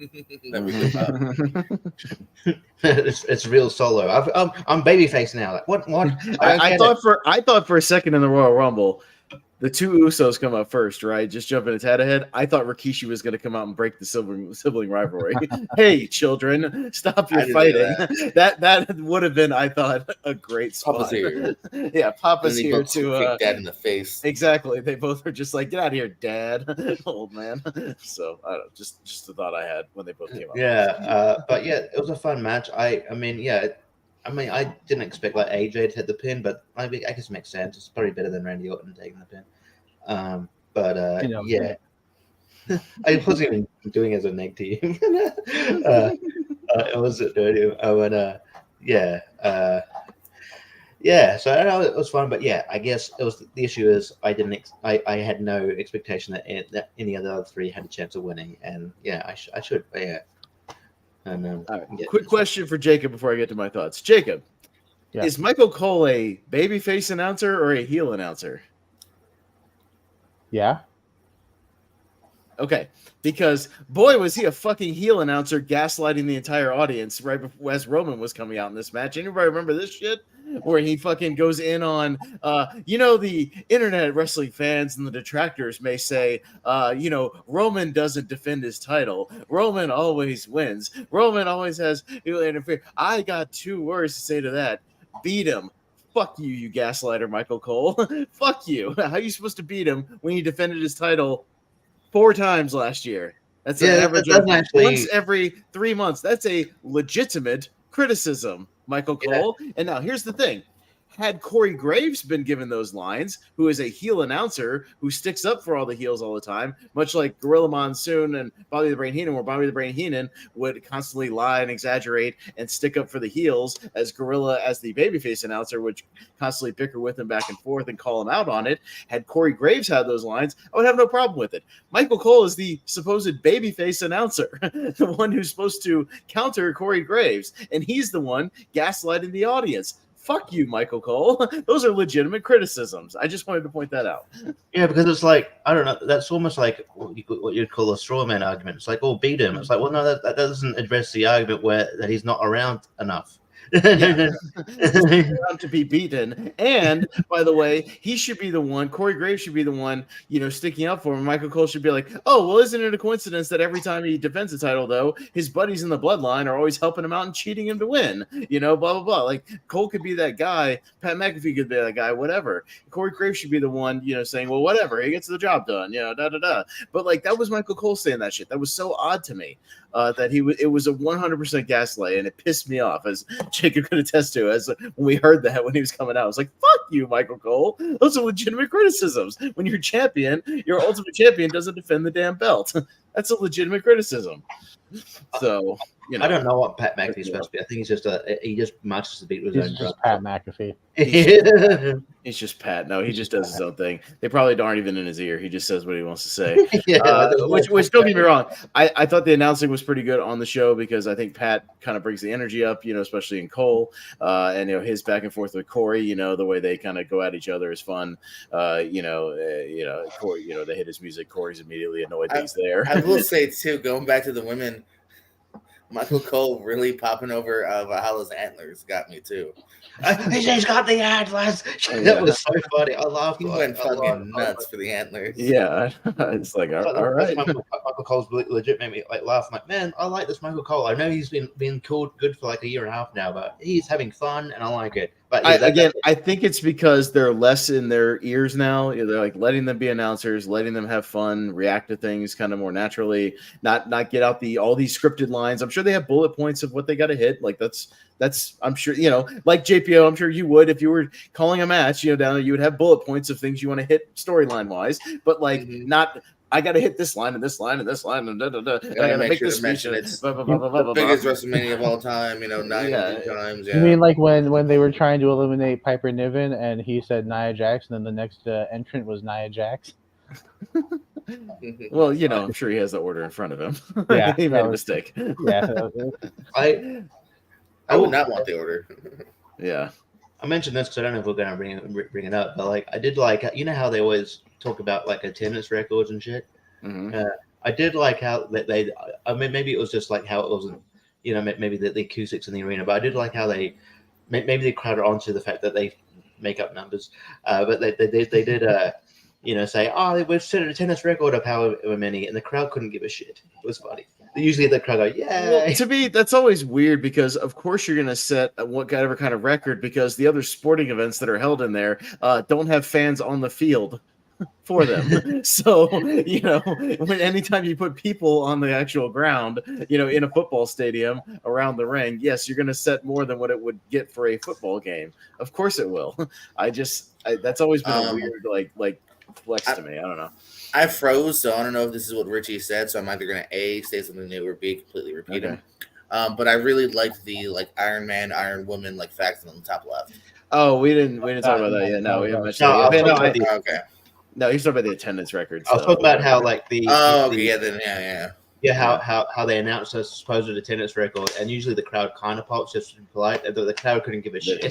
It's real Solo. I'm babyface now. Like what? I thought for a second in the Royal Rumble, the two Usos come up first, right? Just jumping a tad ahead. I thought Rikishi was going to come out and break the sibling rivalry. Hey, children, stop your fighting. That would have been, I thought, a great spot. Papa's here. Yeah, Papa's here to kick Dad in the face. Exactly. They both are just like, get out of here, Dad, old man. So I don't know, just the thought I had when they both came up. Yeah, but yeah, it was a fun match. I mean, I didn't expect like AJ to hit the pin, but I guess it makes sense. It's probably better than Randy Orton taking the pin. Yeah, I wasn't even doing it as a neg team. It was yeah. So I know it was fun, but yeah, I guess it was the issue is I had no expectation that any of the other three had a chance of winning, and yeah, I should, but yeah. And all right. Quick question for Jacob before I get to my thoughts. Jacob, Yeah. Is Michael Cole a babyface announcer or a heel announcer? Yeah. Okay, because boy, was he a fucking heel announcer gaslighting the entire audience right before, as Roman was coming out in this match. Anybody remember this shit? Where he fucking goes in on, you know, the internet wrestling fans and the detractors may say, you know, Roman doesn't defend his title. Roman always wins. Roman always has heel interference. I got two words to say to that. Beat him. Fuck you, you gaslighter, Michael Cole. Fuck you. How are you supposed to beat him when he defended his title 4 times last year? That's an average of once every 3 months. That's a legitimate criticism, Michael Cole. Yeah. And now here's the thing. Had Corey Graves been given those lines, who is a heel announcer who sticks up for all the heels all the time, much like Gorilla Monsoon and Bobby the Brain Heenan, where Bobby the Brain Heenan would constantly lie and exaggerate and stick up for the heels, as Gorilla, as the babyface announcer, would constantly bicker with him back and forth and call him out on it. Had Corey Graves had those lines, I would have no problem with it. Michael Cole is the supposed babyface announcer, the one who's supposed to counter Corey Graves, and he's the one gaslighting the audience. Fuck you, Michael Cole. Those are legitimate criticisms. I just wanted to point that out. Yeah, because it's like, I don't know, that's almost like what you'd call a straw man argument. It's like, oh, beat him. It's like, well, no, that doesn't address the argument that he's not around enough. To be beaten. And by the way, he should be the one, Corey Graves should be the one, you know, sticking up for him. Michael Cole should be like, oh, well, isn't it a coincidence that every time he defends the title, though, his buddies in the bloodline are always helping him out and cheating him to win, you know, blah, blah, blah. Like, Cole could be that guy, Pat McAfee could be that guy, whatever. Corey Graves should be the one, you know, saying, well, whatever, he gets the job done, you know, da-da-da. But like, that was Michael Cole saying that shit. That was so odd to me. That it was a 100% gaslight, and it pissed me off, as Jacob could attest to, as when we heard that when he was coming out. I was like, fuck you, Michael Cole. Those are legitimate criticisms. When your champion, your ultimate champion, doesn't defend the damn belt. That's a legitimate criticism. So, you know. I don't know what Pat McAfee's supposed to be. I think he's just he just marches the beat with his own drum. Pat McAfee. He's just Pat. No, he just does his own thing. They probably aren't even in his ear. He just says what he wants to say. Which don't get me wrong. I thought the announcing was pretty good on the show, because I think Pat kind of brings the energy up, you know, especially in Cole. And, you know, his back and forth with Corey, you know, the way they kind of go at each other is fun. Corey, you know, they hit his music. Corey's immediately annoyed that he's there. I will say too, going back to the women, Michael Cole really popping over Valhalla's antlers got me too. He's got the antlers. Yeah. That was so funny. I laughed. He went fucking nuts for the antlers. Yeah, it's like all right. Michael Cole's legit made me like laugh. I'm like, man, I like this Michael Cole. I know he's been called good for like a year and a half now, but he's having fun and I like it. But yeah, I think it's because they're less in their ears now. They're like letting them be announcers, letting them have fun, react to things kind of more naturally, not get out all these scripted lines. I'm sure they have bullet points of what they got to hit. Like that's I'm sure, like JPO, I'm sure you would if you were calling a match, down there, you would have bullet points of things you want to hit storyline wise, but like not. I got to hit this line and this line and this line and I got to make sure this to mention speech. it's the biggest WrestleMania of all time. 9 times. Yeah. You mean like when they were trying to eliminate Piper Niven and he said Nia Jax, and then the next entrant was Nia Jax? Well, I'm sure he has the order in front of him. Yeah, he made a mistake. Yeah, I would not want the order. Yeah. I mentioned this because I don't know if we're going to bring it up, but like I did like how they always talk about like attendance records and shit. Mm-hmm. I did like how they. I mean, maybe it was just like how it wasn't, maybe the acoustics in the arena, but I did like how they maybe they crowded onto the fact that they make up numbers, but they did say, oh, we've set an attendance record of however many, and the crowd couldn't give a shit. It was funny. Usually the crowd go, yeah. Well, to me, that's always weird because, of course, you're going to set whatever kind of record because the other sporting events that are held in there don't have fans on the field for them. So, anytime you put people on the actual ground, in a football stadium around the ring, yes, you're going to set more than what it would get for a football game. Of course it will. That's always been a weird, like flex to me. I don't know. I froze, so I don't know if this is what Richie said. So I'm either going to say something new or B, completely repeat it. But I really liked the Iron Man, Iron Woman facts on the top left. Oh, we didn't talk about that yet. No, we haven't mentioned that. Okay. No, he's talking about the attendance records. I was talking about how how they announced a supposed attendance record, and usually the crowd kind of pops just to be polite. The crowd couldn't give a shit.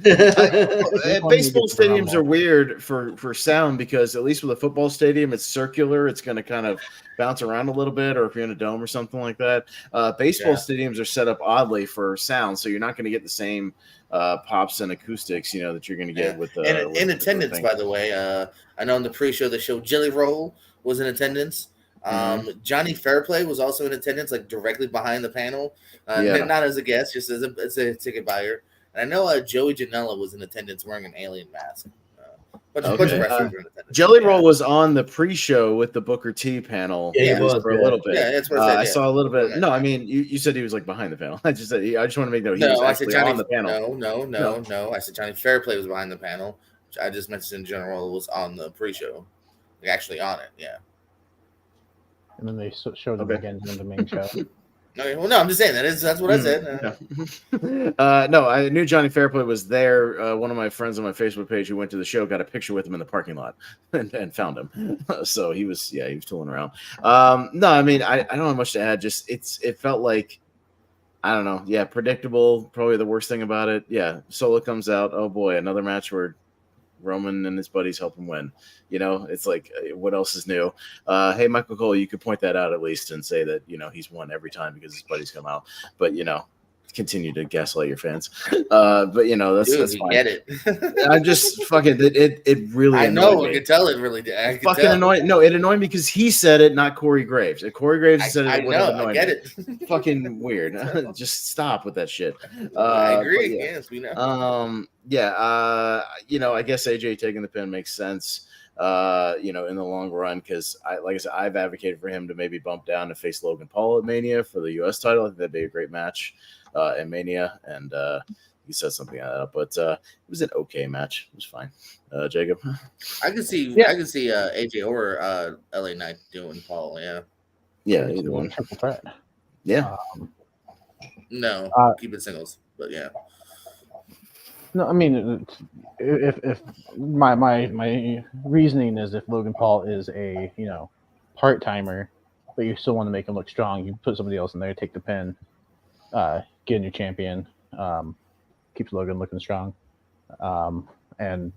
Baseball stadiums are weird for sound because at least with a football stadium, it's circular. It's going to kind of bounce around a little bit, or if you're in a dome or something like that. Baseball stadiums are set up oddly for sound, so you're not going to get the same pops and acoustics, that you're going to get with in attendance. By the way, I know in the pre-show the show Jelly Roll was in attendance. Johnny Fairplay was also in attendance, directly behind the panel, not as a guest, just as a ticket buyer. And I know Joey Janela was in attendance wearing an alien mask. Bunch of wrestlers were in attendance. Jelly Roll was on the pre-show with the Booker T panel. Yeah, he was for a little bit. Yeah, that's what I said. I saw a little bit. No, I mean, you said he was behind the panel. I just said I just want to make note he was actually on the panel. No. I said Johnny Fairplay was behind the panel. Which I just mentioned in general was on the pre-show, actually on it. Yeah. And then they showed them again in the main show. Okay, well, no, I'm just saying that's what I said. No, I knew Johnny Fairplay was there. One of my friends on my Facebook page who went to the show got a picture with him in the parking lot and found him. So he was tooling around. No, I mean, I don't have much to add. Just it felt like, I don't know. Yeah, predictable. Probably the worst thing about it. Yeah, Solo comes out. Oh boy, another match where Roman and his buddies help him win. It's like, what else is new? Hey, Michael Cole, you could point that out at least and say that, he's won every time because his buddies come out. But, continue to gaslight your fans. But, that's fine. Get it. I'm just fucking, it really I know, me. I can tell it really did. I fucking tell. Annoying. No, it annoyed me because he said it, not Corey Graves. If Corey Graves said it, I know, I get it. Fucking weird. Just stop with that shit. I agree. Yes, we know. I guess AJ taking the pin makes sense. In the long run, because like I said, I've advocated for him to maybe bump down to face Logan Paul at Mania for the U.S. title. I think that'd be a great match at Mania, and you said something like that. But it was an okay match. It was fine. Jacob, I can see AJ or LA Knight doing Paul. Yeah, either one. Triple threat. Yeah. No, keep it singles. But yeah. No, I mean, if my reasoning is if Logan Paul is a part timer, but you still want to make him look strong, you put somebody else in there, take the pin, get a new champion, keeps Logan looking strong, and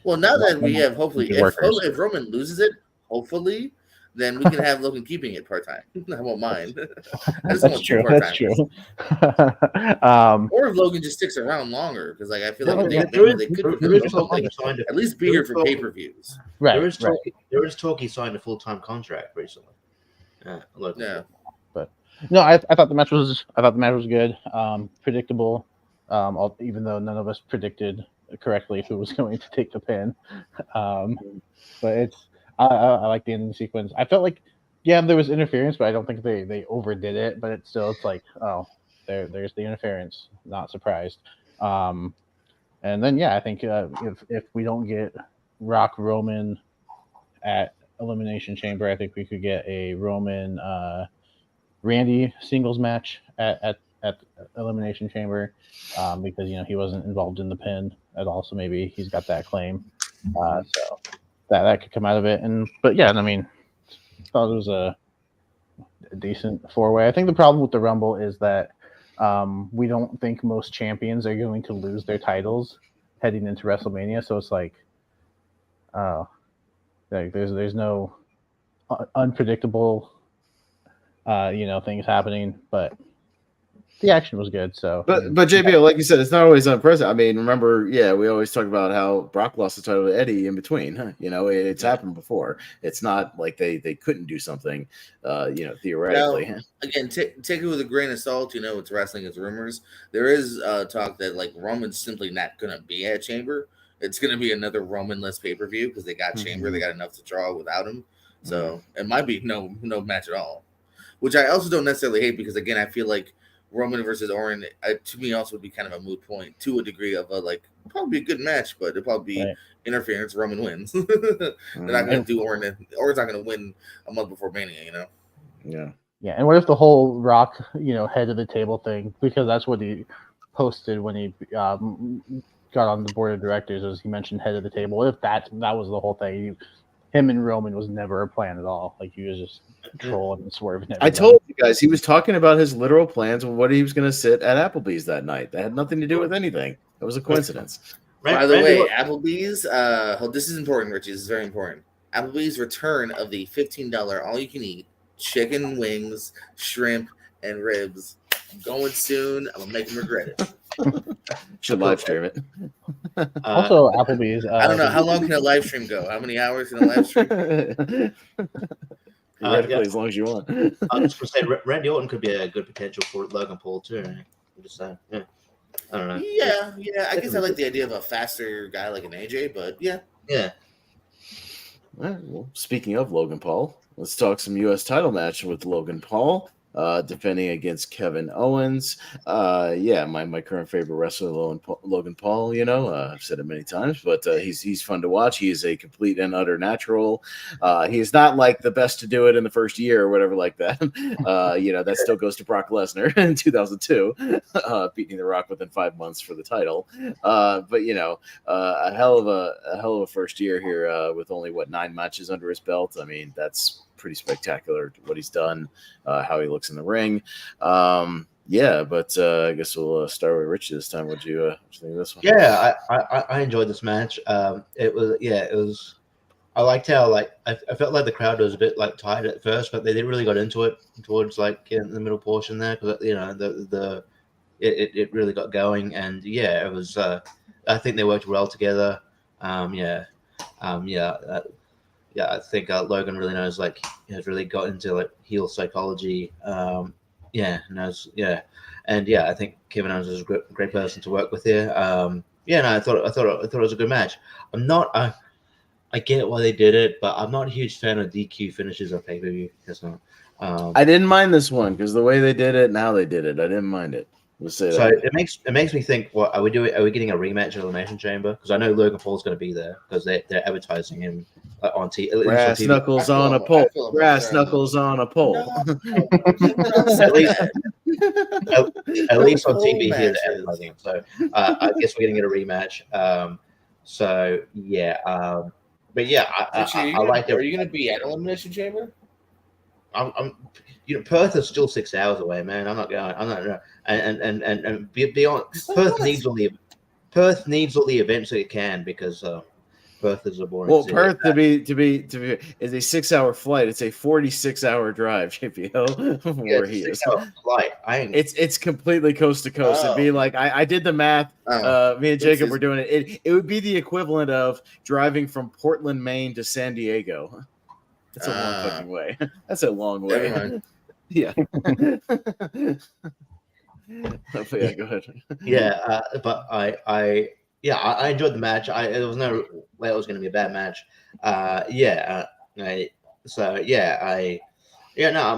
well, now that we have hopefully if Roman loses it, hopefully then we can have Logan keeping it part time. I won't mind. I just That's want true. two That's part-timers. true. Or if Logan just sticks around longer, because like I feel No, like there they could is become talk like, he signed at least be there here is for talk- pay-per-views. Right. There is right. talk. There is talk he signed a full-time contract recently. Logan. Yeah. No, I thought the match was good. Predictable. Even though none of us predicted correctly who was going to take the pin. But I like the ending sequence. I felt like there was interference, but I don't think they overdid it. But it's like, oh, there's the interference. Not surprised. And then I think if we don't get Rock Roman at Elimination Chamber, I think we could get a Roman Randy singles match at Elimination Chamber, because he wasn't involved in the pin at all, so maybe he's got that claim. So that could come out of it. But I mean, thought it was a decent 4-way. I think the problem with the Rumble is that we don't think most champions are going to lose their titles heading into WrestleMania, so it's like, there's no unpredictable things happening, but the action was good. So, but JBL, like you said, it's not always unprecedented. I mean, remember, we always talk about how Brock lost the title to Eddie in between. It's happened before. It's not like they couldn't do something, theoretically. Now, again, take it with a grain of salt. It's wrestling, it's rumors. There is talk that like Roman's simply not going to be at Chamber. It's going to be another Roman-less pay-per-view because they got Chamber. They got enough to draw without him. So it might be no match at all, which I also don't necessarily hate because, again, I feel like Roman versus Orton, to me, also would be kind of a moot point to a degree of probably a good match, but it'll probably be interference. Roman wins. They're not going to do Orton. Orton's not going to win a month before Mania, Yeah. Yeah, and what if the whole Rock, head of the table thing, because that's what he posted when he got on the board of directors, as he mentioned head of the table. What if that was the whole thing? Him and Roman was never a plan at all. Like, he was just trolling and swerving. I told you guys, he was talking about his literal plans of what he was going to sit at Applebee's that night. That had nothing to do with anything. It was a coincidence. By the way, Applebee's, this is important, Richie. This is very important. Applebee's return of the $15 all-you-can-eat chicken wings, shrimp, and ribs. Going soon. I'm going to make them regret it. Should live stream it. Also, Applebee's. I don't know. How long can a live stream go? How many hours can a live stream? Theoretically, as long as you want. I was going to say, Randy Orton could be a good potential for Logan Paul, too. I'm just saying. Yeah. I don't know. Yeah. I guess I like the idea of a faster guy like an AJ, but yeah. Yeah. All right, well, speaking of Logan Paul, let's talk some U.S. title match with Logan Paul. Defending against Kevin Owens. My current favorite wrestler, Logan Paul. I've said it many times, but he's fun to watch. He is a complete and utter natural. He is not like the best to do it in the first year or whatever like that. That still goes to Brock Lesnar in 2002, beating The Rock within 5 months for the title. But a hell of a first year here with only 9 matches under his belt. I mean, that's pretty spectacular what he's done, how he looks in the ring. But I guess we'll start with Rich this time. What do you think of this one? Yeah, I enjoyed this match. It was. I liked how I felt like the crowd was a bit tired at first, but they really got into it towards in the middle portion there because it really got going, and it was. I think they worked well together. I think Logan really knows, has really got into heel psychology. I think Kevin Owens is a great person to work with here. I thought it was a good match. I get why they did it, but I'm not a huge fan of DQ finishes on pay-per-view. I didn't mind this one because the way they did it and how they did it, I didn't mind it. So it makes me think, what are we doing? Are we getting a rematch at Elimination Chamber? Because I know Logan Paul's going to be there because they're advertising him on TV. Brass knuckles on a pole. Brass knuckles on a pole. At least on TV here, they're advertising him. So I guess we're going to get a rematch. I like it. Are you going to be at Elimination Chamber? I'm Perth is still 6 hours away, man. I'm not going. And beyond, Perth needs all the events that it can because Perth is a boring Well, city. Perth to be is a 6-hour flight. It's a 46-hour drive, JPO, from Yeah, where it's he a is. 6-hour flight. I ain't. It's completely coast to coast. It'd be Oh. like I did the math. Oh. Me and Jacob Oopsies. were doing it. It would be the equivalent of driving from Portland, Maine to San Diego. That's a long fucking way. That's a long way. Never mind. Yeah. But yeah, go ahead. Yeah, but I enjoyed the match. There was no way it was going to be a bad match. I'm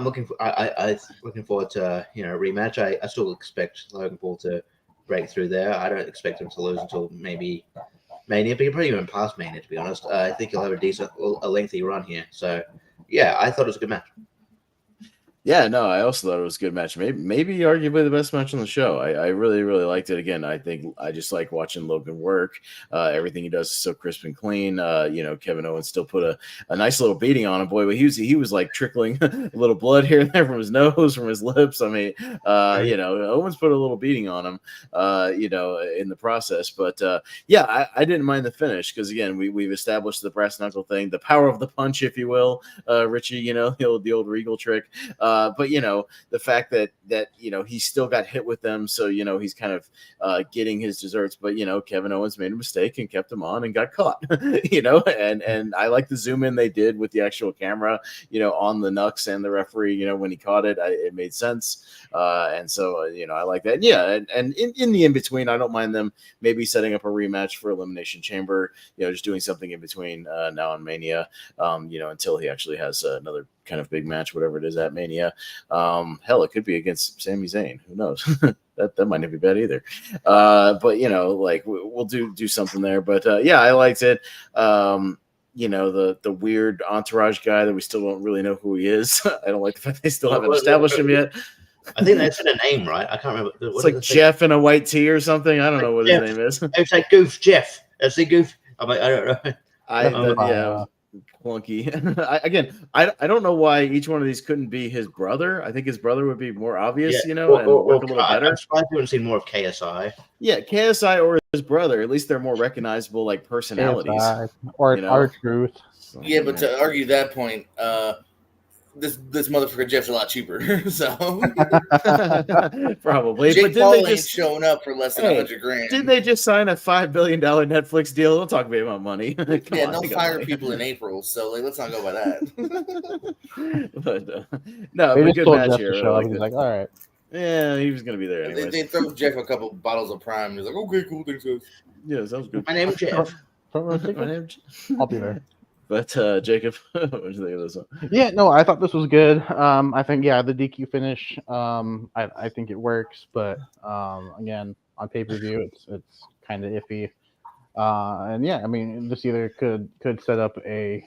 looking for. I looking forward to a rematch. I still expect Logan Paul to break through there. I don't expect him to lose until maybe Mania, but probably even past Mania. To be honest, I think he'll have a lengthy run here. So yeah, I thought it was a good match. Yeah, no, I also thought it was a good match. Maybe arguably the best match on the show. I really, really liked it. Again, I think I just like watching Logan work. Everything he does is so crisp and clean. Kevin Owens still put a nice little beating on him. Boy, but he was like trickling a little blood here and there from his nose, from his lips. I mean, Owens put a little beating on him, in the process. But I didn't mind the finish because again, we've established the brass knuckle thing, the power of the punch, if you will, Richie. The old Regal trick. But the fact that he still got hit with them, so he's kind of getting his desserts. But Kevin Owens made a mistake and kept him on and got caught. And I like the zoom in they did with the actual camera, on the Nux and the referee. When he caught it, it made sense. And so I like that. Yeah, and in the in between, I don't mind them maybe setting up a rematch for Elimination Chamber. Just doing something in between now on Mania. Until he actually has another kind of big match, whatever it is at Mania. Hell, it could be against Sami Zayn. Who knows? that might not be bad either. But we'll do something there. But I liked it. The weird entourage guy that we still don't really know who he is. I don't like the fact they still haven't established him yet. I think they said a name, right? I can't remember. It's like Jeff in a white tee or something. I don't know what his name is. It's like Goof Jeff. That's the Goof. I'm like, I don't know. Clunky. I don't know why each one of these couldn't be his brother. I think his brother would be more obvious, and work a little better. I'm surprised we haven't seen more of KSI. Yeah, KSI or his brother. At least they're more recognizable, like personalities. KSI or R-Truth. So, Yeah, but to argue that point, this motherfucker Jeff's a lot cheaper. So probably. Jake but didn't Paul they ain't just showing up for less than $100,000? Didn't they just sign a $5 billion Netflix deal? Don't talk to me about money. They'll fire people in April, so let's not go by that. But good match here. He's like, all right. Yeah, he was gonna be there anyway. They throw Jeff a couple bottles of Prime. He's like, okay, cool, thanks, guys. Yeah, sounds good. My name is Jeff. I'll be there. But Jacob, what did you think of this one? Yeah, no, I thought this was good. I think the DQ finish. I think it works, but again, on pay-per-view, it's kind of iffy. This either could set up a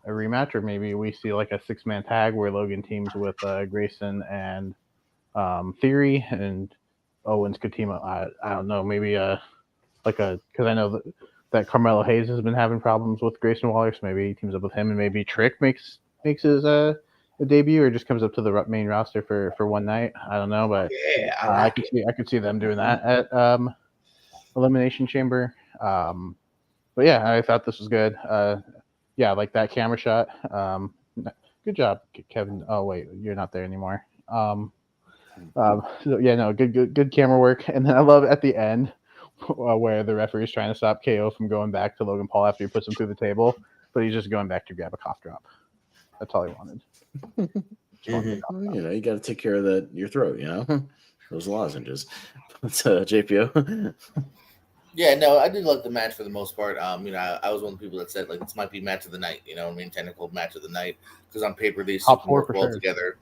rematch, or maybe we see like a 6-man tag where Logan teams with Grayson and Theory, and Owens could team up. I don't know, maybe because I know that Carmelo Hayes has been having problems with Grayson Waller, so maybe he teams up with him, and maybe Trick makes his a debut, or just comes up to the main roster for one night. I don't know, but I could see them doing that at Elimination Chamber. But yeah, I thought this was good. Like that camera shot. Good job, Kevin. Oh wait, you're not there anymore. Good camera work, and then I love at the end. Where the referee is trying to stop KO from going back to Logan Paul after he puts him through the table, but he's just going back to grab a cough drop. That's all he wanted. You got to take care of your throat, those lozenges. But JPO. Yeah, no, I did like the match for the most part. I was one of the people that said this might be match of the night. Technical match of the night, because on paper these top four work well together.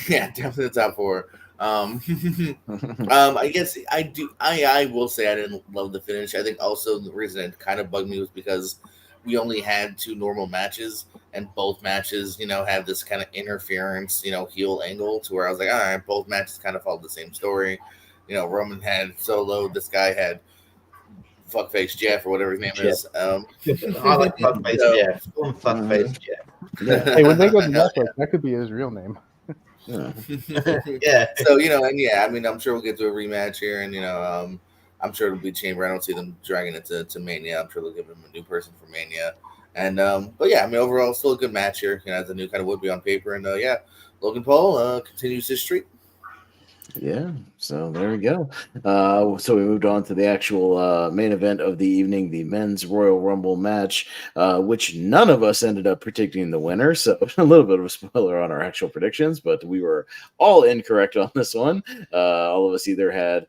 Yeah, definitely the top 4. I guess I do. I will say I didn't love the finish. I think also the reason it kind of bugged me was because we only had 2 normal matches, and both matches, have this kind of interference, heel angle, to where I was like, all right, both matches kind of followed the same story. Roman had Solo. This guy had Fuckface Jeff or whatever his name is. I like Fuckface Jeff. Fuckface Jeff. Yeah. Hey, when they go to Netflix, that could be his real name. Yeah. Yeah. So I'm sure we'll get to a rematch here, and I'm sure it'll be Chamber. I don't see them dragging it to Mania. I'm sure they'll give him a new person for Mania. And but yeah, I mean overall, still a good match here. As a new kind of would be on paper. And yeah, Logan Paul continues his streak. Yeah, so there we go. So we moved on to the actual main event of the evening, the men's Royal Rumble match, which none of us ended up predicting the winner. So a little bit of a spoiler on our actual predictions, but we were all incorrect on this one. All of us either had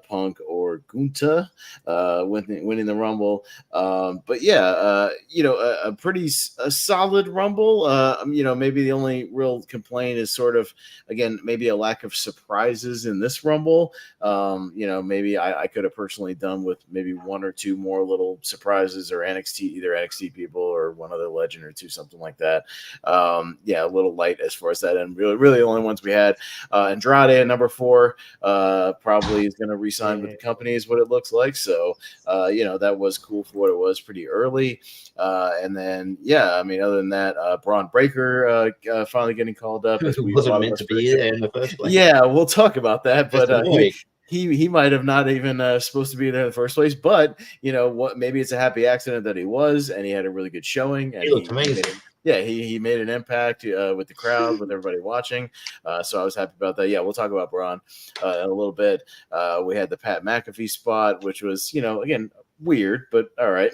Punk or Gunther winning the Rumble. But yeah, a pretty solid Rumble. Maybe the only real complaint is sort of, again, maybe a lack of surprises in this Rumble. Maybe I could have personally done with maybe one or two more little surprises or either NXT people or one other legend or two, something like that. A little light as far as that. And really the only ones we had, Andrade at number 4, probably is going to re-sign with the company is what it looks like. So, that was cool for what it was pretty early. And then, other than that, Braun Breaker finally getting called up. It wasn't meant to be there in the first place. Yeah, we'll talk about that. But he might have not even supposed to be there in the first place. But maybe it's a happy accident that he was, and he had a really good showing. And he looked amazing. He made an impact with the crowd, with everybody watching. So I was happy about that. Yeah, we'll talk about Braun in a little bit. We had the Pat McAfee spot, which was, again, weird, but all right.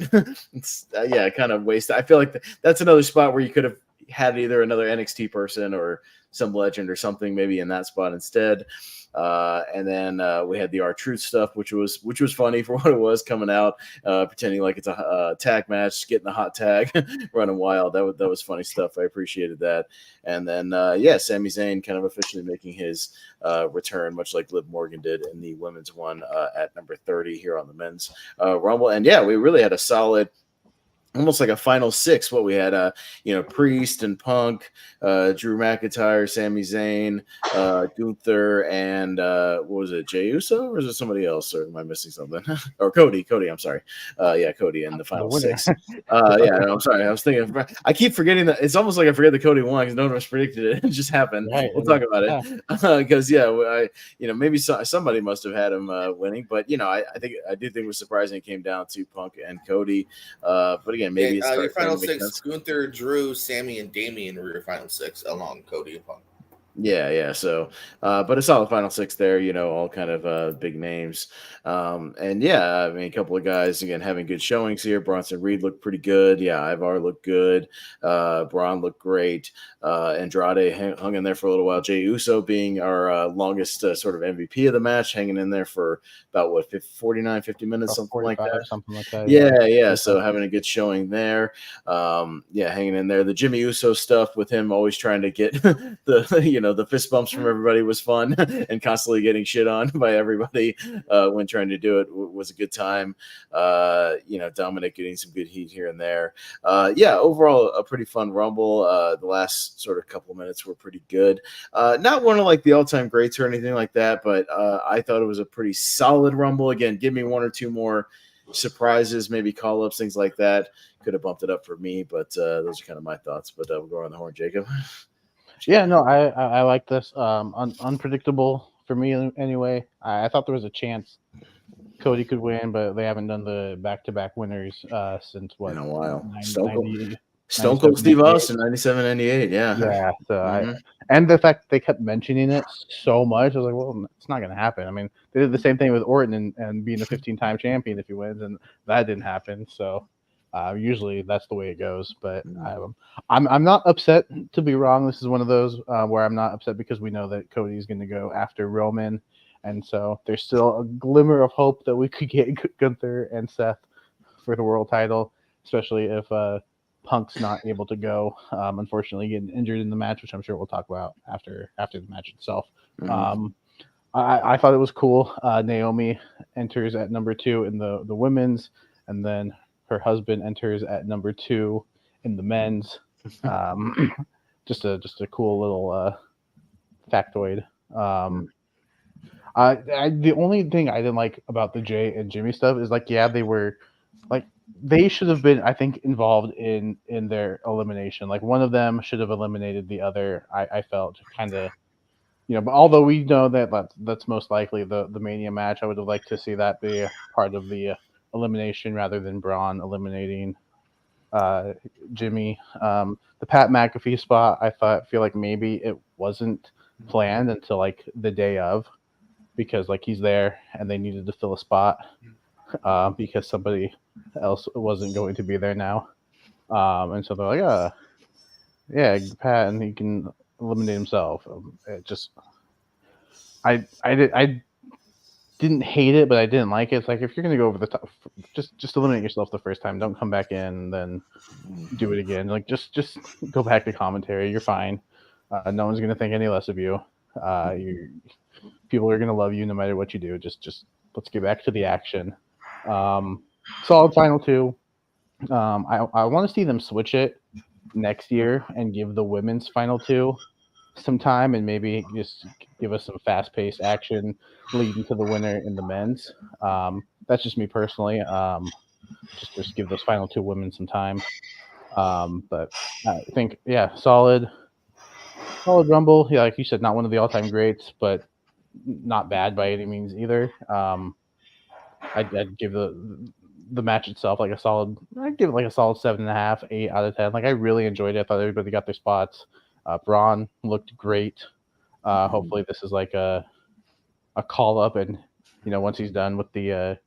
It's kind of wasted. I feel like that's another spot where you could have had either another NXT person or some legend or something maybe in that spot instead. And then we had the R-Truth stuff, which was funny for what it was, coming out, pretending like it's a tag match, getting the hot tag, running wild. That was funny stuff. I appreciated that. And then Sami Zayn kind of officially making his return, much like Liv Morgan did in the women's one at number 30 here on the men's Rumble. And we really had a solid, almost like a final 6. What we had, Priest and Punk, Drew McIntyre, Sami Zayn, Gunther, and what was it, Jey Uso, or is it somebody else? Or am I missing something? Or Cody. I'm sorry. Cody in the final 6. I'm sorry. I was thinking. I keep forgetting that. It's almost like I forget that Cody won because no one was predicted it. It just happened. Right. We'll talk about it because maybe somebody must have had him winning, but I do think it was surprising it came down to Punk and Cody. But again, maybe it's your final 6: Gunther, Drew, Sammy, and Damian were your final 6, along Cody and Punk. Yeah. So, but a solid final 6 there, all kind of big names. A couple of guys, again, having good showings here. Bronson Reed looked pretty good. Yeah, Ivar looked good. Braun looked great. Andrade hung in there for a little while. Jey Uso being our longest sort of MVP of the match, hanging in there for about 49, 50 minutes, something like that. Yeah. So having a good showing there. Hanging in there. The Jimmy Uso stuff with him always trying to get the fist bumps from everybody was fun, and constantly getting shit on by everybody when trying to do it was a good time. Dominic getting some good heat here and there. Overall a pretty fun Rumble. The last sort of couple of minutes were pretty good. Not one of like the all-time greats or anything like that, but I thought it was a pretty solid Rumble. Again, give me one or two more surprises, maybe call-ups, things like that. Could have bumped it up for me, but those are kind of my thoughts. But we'll go around the horn, Jacob. Yeah, no, I like this. Unpredictable for me anyway. I thought there was a chance Cody could win, but they haven't done the back-to-back winners since what? In a while. 90, Stone Cold Steve Austin, 97, 98. Yeah. Yeah. So and the fact they kept mentioning it so much, I was like, well, it's not going to happen. I mean, they did the same thing with Orton and being a 15-time champion if he wins, and that didn't happen. So usually that's the way it goes. But I'm not upset, to be wrong. This is one of those where I'm not upset because we know that Cody's going to go after Roman. And so there's still a glimmer of hope that we could get Gunther and Seth for the world title, especially if Punk's not able to go, unfortunately getting injured in the match, which I'm sure we'll talk about after the match itself. I thought it was cool. Naomi enters at number 2 in the women's, and then her husband enters at number 2 in the men's. Just a cool little factoid. The only thing I didn't like about the Jay and Jimmy stuff is they were they should have been, I think, involved in their elimination. Like one of them should have eliminated the other. I felt kind of but although we know that's most likely the Mania match, I would have liked to see that be a part of the elimination rather than Braun eliminating Jimmy. The Pat McAfee spot, I feel like maybe it wasn't planned until like the day of, because like he's there and they needed to fill a spot because somebody else wasn't going to be there now, and so they're like, yeah, Pat, and he can eliminate himself. It just, I didn't hate it, but I didn't like it. It's like, if you're gonna go over the top, just eliminate yourself the first time. Don't come back in and then do it again. Like just go back to commentary. You're fine. No one's gonna think any less of you. People are gonna love you no matter what you do. Just let's get back to the action. Solid final two. I want to see them switch it next year and give the women's final two some time, and maybe just give us some fast-paced action leading to the winner in the men's. That's just me personally. Just give those final two women some time. But I think, yeah, solid Rumble. Yeah, like you said, not one of the all-time greats, but not bad by any means either. I'd give the match itself like a solid. I'd give it like a solid 7.5, 8 out of 10. Like, I really enjoyed it. I thought everybody got their spots. Braun looked great. Hopefully this is like a call up, and once he's done with the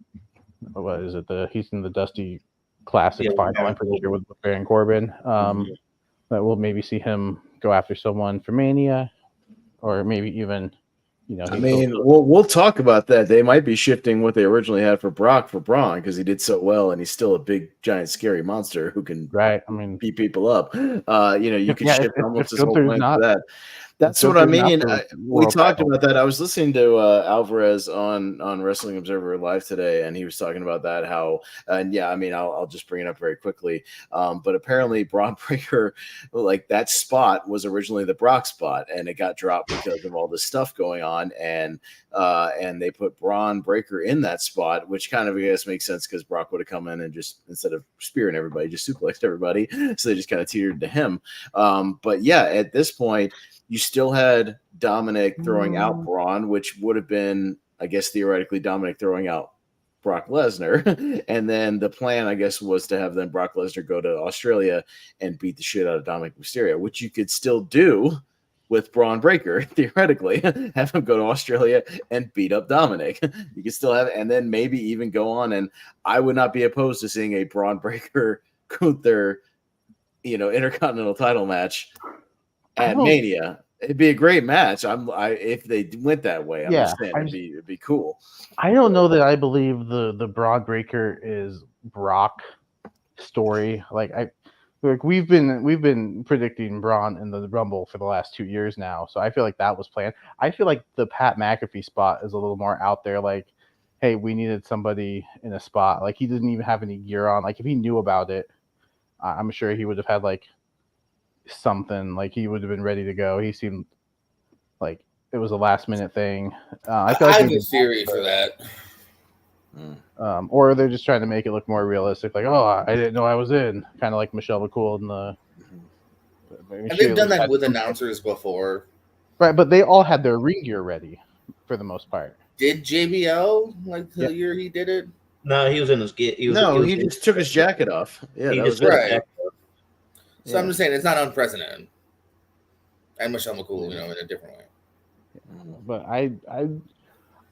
what is it? He's in the Dusty Classic final, I'm pretty sure, with Baron Corbin. That we'll maybe see him go after someone for Mania, or maybe even. I mean, we'll talk about that. They might be shifting what they originally had for Brock for Braun, because he did so well, and he's still a big, giant, scary monster who can beat people up. You can shift almost this whole plan to that. That's what I mean. We talked about that. I was listening to Alvarez on Wrestling Observer Live today, and he was talking about that. I'll just bring it up very quickly. But apparently, Braun Breaker, like, that spot was originally the Brock spot, and it got dropped because of all this stuff going on. And they put Braun Breaker in that spot, which kind of, I guess, makes sense, because Brock would have come in and just, instead of spearing everybody, just suplexed everybody. So they just kind of teetered to him. But yeah, at this point, you still had Dominic throwing out Braun, which would have been, I guess, theoretically Dominic throwing out Brock Lesnar. And then the plan, I guess, was to have then Brock Lesnar go to Australia and beat the shit out of Dominic Mysterio, which you could still do with Braun Breaker, theoretically. Have him go to Australia and beat up Dominic. You could still have, and then maybe even go on, and I would not be opposed to seeing a Braun Breaker Gunther, Intercontinental title match at Mania. It'd be a great match. If they went that way, I'm just saying it'd be cool. I don't know that I believe the Braun Breaker is Brock story. We've been predicting Braun in the Rumble for the last 2 years now, so I feel like that was planned. I feel like the Pat McAfee spot is a little more out there. Like, hey, we needed somebody in a spot. Like, he didn't even have any gear on. Like, if he knew about it, I'm sure he would have had like something. Like, he would have been ready to go. He seemed like it was a last minute thing. I have a theory for that. Or they're just trying to make it look more realistic. Like, I didn't know I was in. Kind of like Michelle McCool in the. And they've done that with announcers before. Right, but they all had their ring gear ready for the most part. Did JBL the year he did it? No, he was in his gear. He just took his jacket off. Yeah, he that just was right. it. So I'm just saying it's not unprecedented. And Michelle McCool, in a different way. But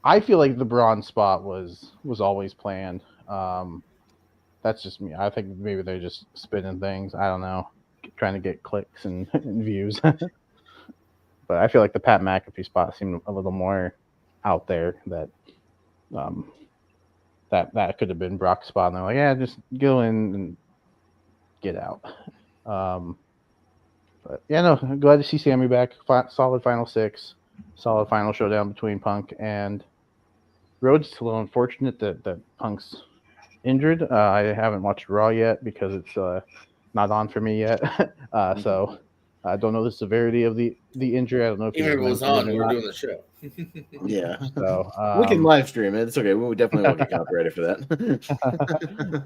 I feel like the Braun spot was always planned. That's just me. I think maybe they're just spinning things. I don't know, trying to get clicks and views. But I feel like the Pat McAfee spot seemed a little more out there. That could have been Brock's spot. And they're like, yeah, just go in and get out. But yeah, no, glad to see Sammy back. Solid final 6. Solid final showdown between Punk and Rhodes. It's a little unfortunate that Punk's injured. I haven't watched Raw yet because it's not on for me yet. So I don't know the severity of the injury. I don't know if even if it was on, we were doing the show. Yeah. So we can live stream it. It's okay. We definitely won't get copyrighted for that.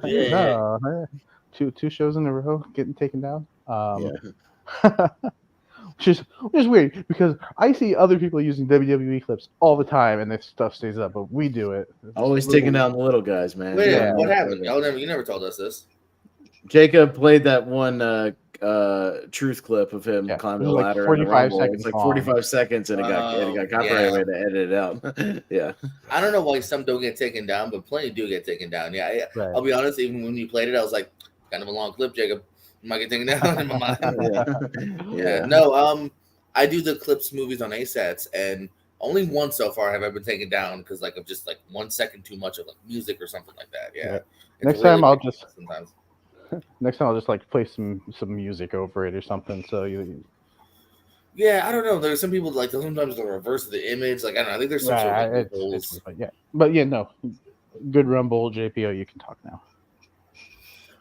No, two shows in a row getting taken down. Which is weird because I see other people using WWE clips all the time and this stuff stays up, but we do it. It's Always really taking weird. down the little guys, man. Wait, Yeah. what happened? You never told us this. Jacob played that one truth clip of him Yeah, climbing it the was like ladder. 45 in the Rumble. seconds It's like long. 45 seconds, and it got copyrighted. We had to edit it out. Yeah. I don't know why some don't get taken down, but plenty do get taken down. Yeah, Right. I'll be honest. Even when you played it, I was like, kind of a long clip, Jacob. Might get taken down in my mind. Yeah. No. I do the clips movies on ASATs, and only once so far have I been taken down because like of just like 1 second too much of like music or something like that. Yeah. Yeah. It's Next really time I'll big just sometimes. like play some music over it or something. So you Yeah, I don't know. There's some people like sometimes the reverse of the image. Like I don't know. I think there's some sort of like, loopholes. but yeah, no, good Rumble JPO. You can talk now.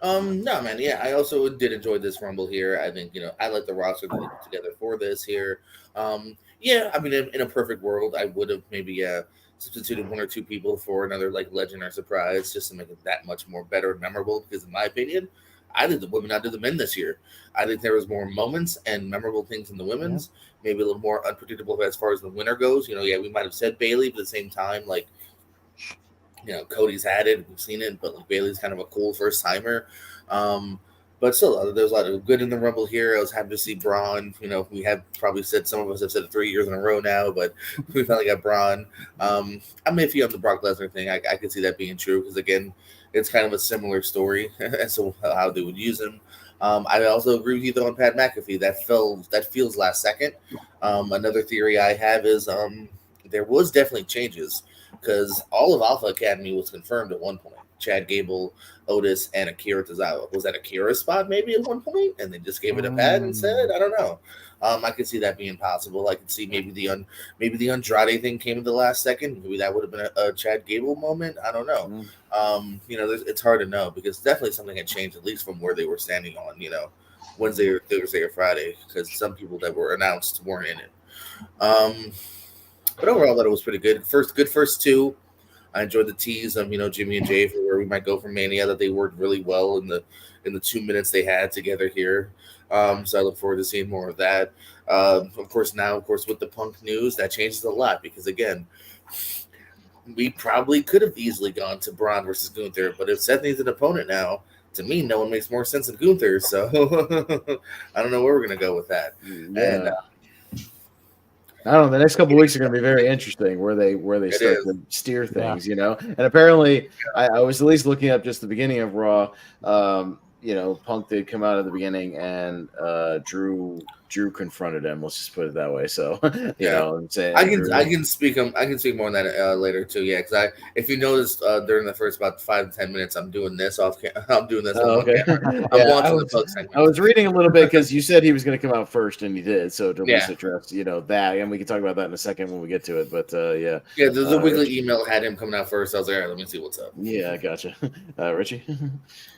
No, man. Yeah, I also did enjoy this Rumble here. I think I like the roster that they put together for this here. Yeah, I mean, in a perfect world, I would have maybe substituted 1 or 2 people for another like legend or surprise just to make it that much more better and memorable. Because in my opinion, I did the women, I did the men this year. I think there was more moments and memorable things in the women's. Yeah. Maybe a little more unpredictable as far as the winner goes. We might have said Bayley, but at the same time, like. Cody's had it, we've seen it, but like Bayley's kind of a cool first timer. But still, there's a lot of good in the Rumble here. I was happy to see Braun. We have probably said, some of us have said it 3 years in a row now, but we finally got Braun. I'm iffy on the Brock Lesnar thing. I could see that being true because, again, it's kind of a similar story as to how they would use him. I also agree with you, though, on Pat McAfee. That feels last second. Another theory I have is there was definitely changes. Because all of Alpha Academy was confirmed at one point. Chad Gable, Otis, and Akira Tozawa. Was that Akira's spot maybe at one point? And they just gave it a Pat instead? I don't know. I could see that being possible. I could see maybe the Andrade thing came at the last second. Maybe that would have been a Chad Gable moment. I don't know. It's hard to know because definitely something had changed, at least from where they were standing on, Wednesday or Thursday or Friday, because some people that were announced weren't in it. But overall, I thought it was pretty good. First 2. I enjoyed the tease of Jimmy and Jay for where we might go from Mania. That they worked really well in the 2 minutes they had together here. So I look forward to seeing more of that. Of course, with the Punk news, that changes a lot because again, we probably could have easily gone to Braun versus Gunther, but if Seth needs an opponent now, to me, no one makes more sense than Gunther. So I don't know where we're gonna go with that. Yeah. And I don't know. The next couple of weeks are going to be very interesting, where they start to steer things, And apparently, I was at least looking up just the beginning of Raw. Punk did come out at the beginning, and Drew confronted him. Let's just put it that way. So, I'm saying I can speak more on that later too. Yeah, because if you noticed during the first about 5 to 10 minutes, I'm doing this off camera. I'm doing this. Okay. I'm watching the Punk segment. I was reading a little bit because you said he was going to come out first, and he did. So to address, that, and we can talk about that in a second when we get to it. But yeah, the weekly email had him coming out first. I was like, all right, let me see what's up. Yeah, I gotcha. Richie.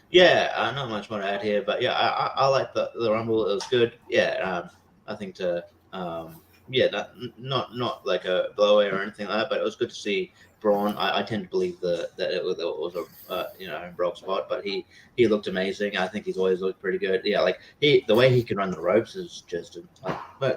Yeah, not much more to add here, but yeah, I like the Rumble. It was good. Yeah, I think not like a blowout or anything like that, but it was good to see Braun. I tend to believe that it was a Brock spot, but he looked amazing. I think he's always looked pretty good. Yeah, like the way he can run the ropes is just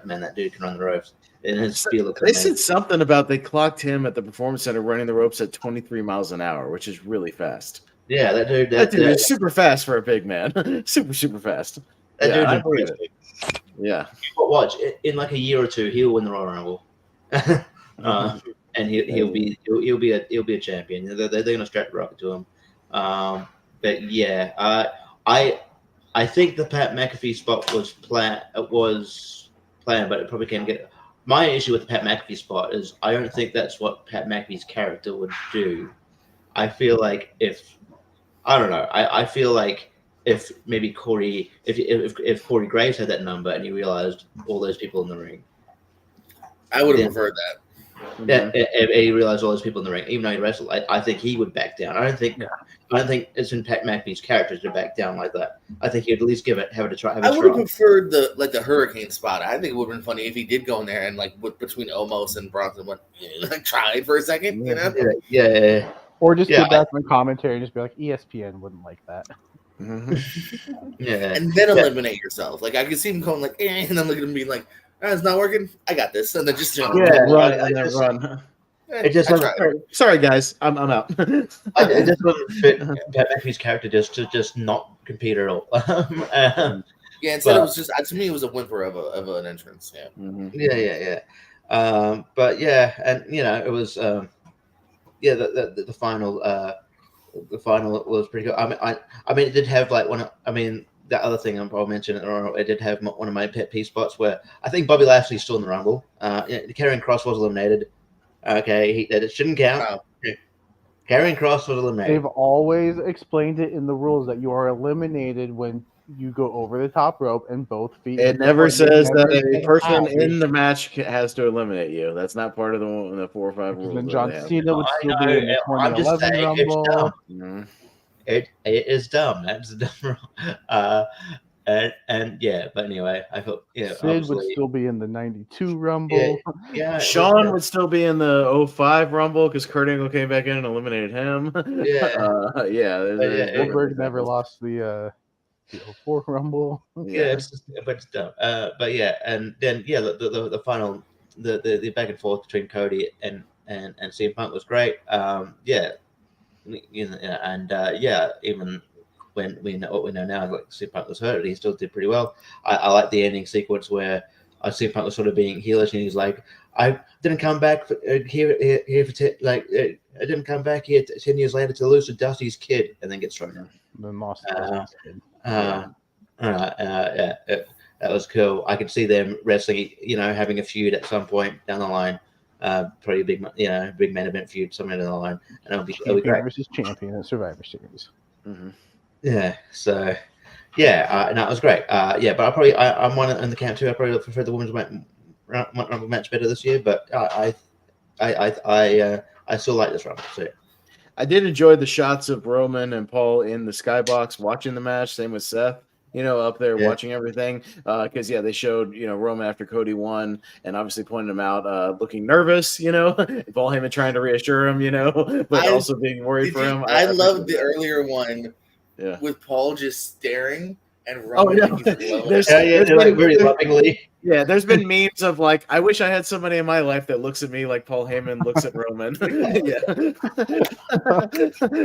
man, that dude can run the ropes. And his speed looks They amazing. said something about they clocked him at the Performance Center running the ropes at 23 miles an hour, which is really fast. Yeah, that dude is super fast for a big man. super fast. That dude's big. Yeah. But watch in like a year or two, he'll win the Royal Rumble, and he'll be a champion. They're going to strap the rocket to him. But yeah, I think the Pat McAfee spot was planned, but it probably can't get. My issue with the Pat McAfee spot is I don't think that's what Pat McAfee's character would do. I feel like I feel like if maybe Corey, if Corey Graves had that number and he realized all those people in the ring, I would have preferred that. Yeah, if he realized all those people in the ring, even though he wrestled, I think he would back down. I don't think it's in Pat McAfee's character to back down like that. I think he'd at least have it a try. I would have preferred the Hurricane spot. I think it would have been funny if he did go in there and between Omos and Bronson went tried for a second, Yeah. Or just get back on commentary and just be like, ESPN wouldn't like that. Yeah, and then eliminate yourself. Like I could see him going and then look at him being like, It's not working. I got this. And then just Yeah, run I and then just- run. It just I doesn't. tried. Sorry, guys, I'm out. It just doesn't fit Pat McAfee's character just not compete at all. Yeah, instead But- it was just to me it was a whimper of an entrance. Yeah. Mhm. Yeah. But yeah, and it was yeah, the final was pretty good. I mean, it did have like the other thing I'll mention it did have one of my pet peeve spots where I think Bobby Lashley's still in the Rumble. Karrion Kross was eliminated. Okay, that shouldn't count. Wow. Karrion Kross was eliminated. They've always explained it in the rules that you are eliminated when you go over the top rope and both feet. It never says that a says person how. in the match has to eliminate you. That's not part of the 4 or 5 rules. Then that John they have. Cena would I still know, be in the I'm just 2011 saying, it's Rumble. dumb. Mhm. It is dumb. That's dumb. And yeah, but anyway, I thought Sid would obviously- still be in the 92 Rumble. yeah. Sean would still be in the 05 Rumble because Kurt Angle came back in and eliminated him. Yeah. There's Goldberg never lost the 04 Rumble. Yeah, but it's dumb. But yeah, and then the final the back and forth between Cody and CM Punk was great. Yeah, and even when we know what we know now, like CM Punk was hurt, he still did pretty well. I like the ending sequence where CM Punk was sort of being heelish, and he's like, "I didn't come back here for I didn't come back here 10 years later to lose to Dusty's kid," and then gets thrown out. Then lost. That was cool. I could see them wrestling, having a feud at some point down the line. Probably a big main event feud somewhere down the line, and it'll be Champion great. versus champion at Survivor Series. Mhm. Yeah. So, yeah, no, it was great. Yeah, but I'm one in the camp too. I probably prefer the women's rumble match better this year, but I still like this rumble. So. I did enjoy the shots of Roman and Paul in the skybox watching the match. Same with Seth, up there watching everything. Because they showed Roman after Cody won, and obviously pointed him out looking nervous. Paul Heyman trying to reassure him, but also being worried for him. I loved the earlier one. Yeah. With Paul just staring and Roman. There's like very lovingly. Yeah, there's been memes of like, I wish I had somebody in my life that looks at me like Paul Heyman looks at Roman.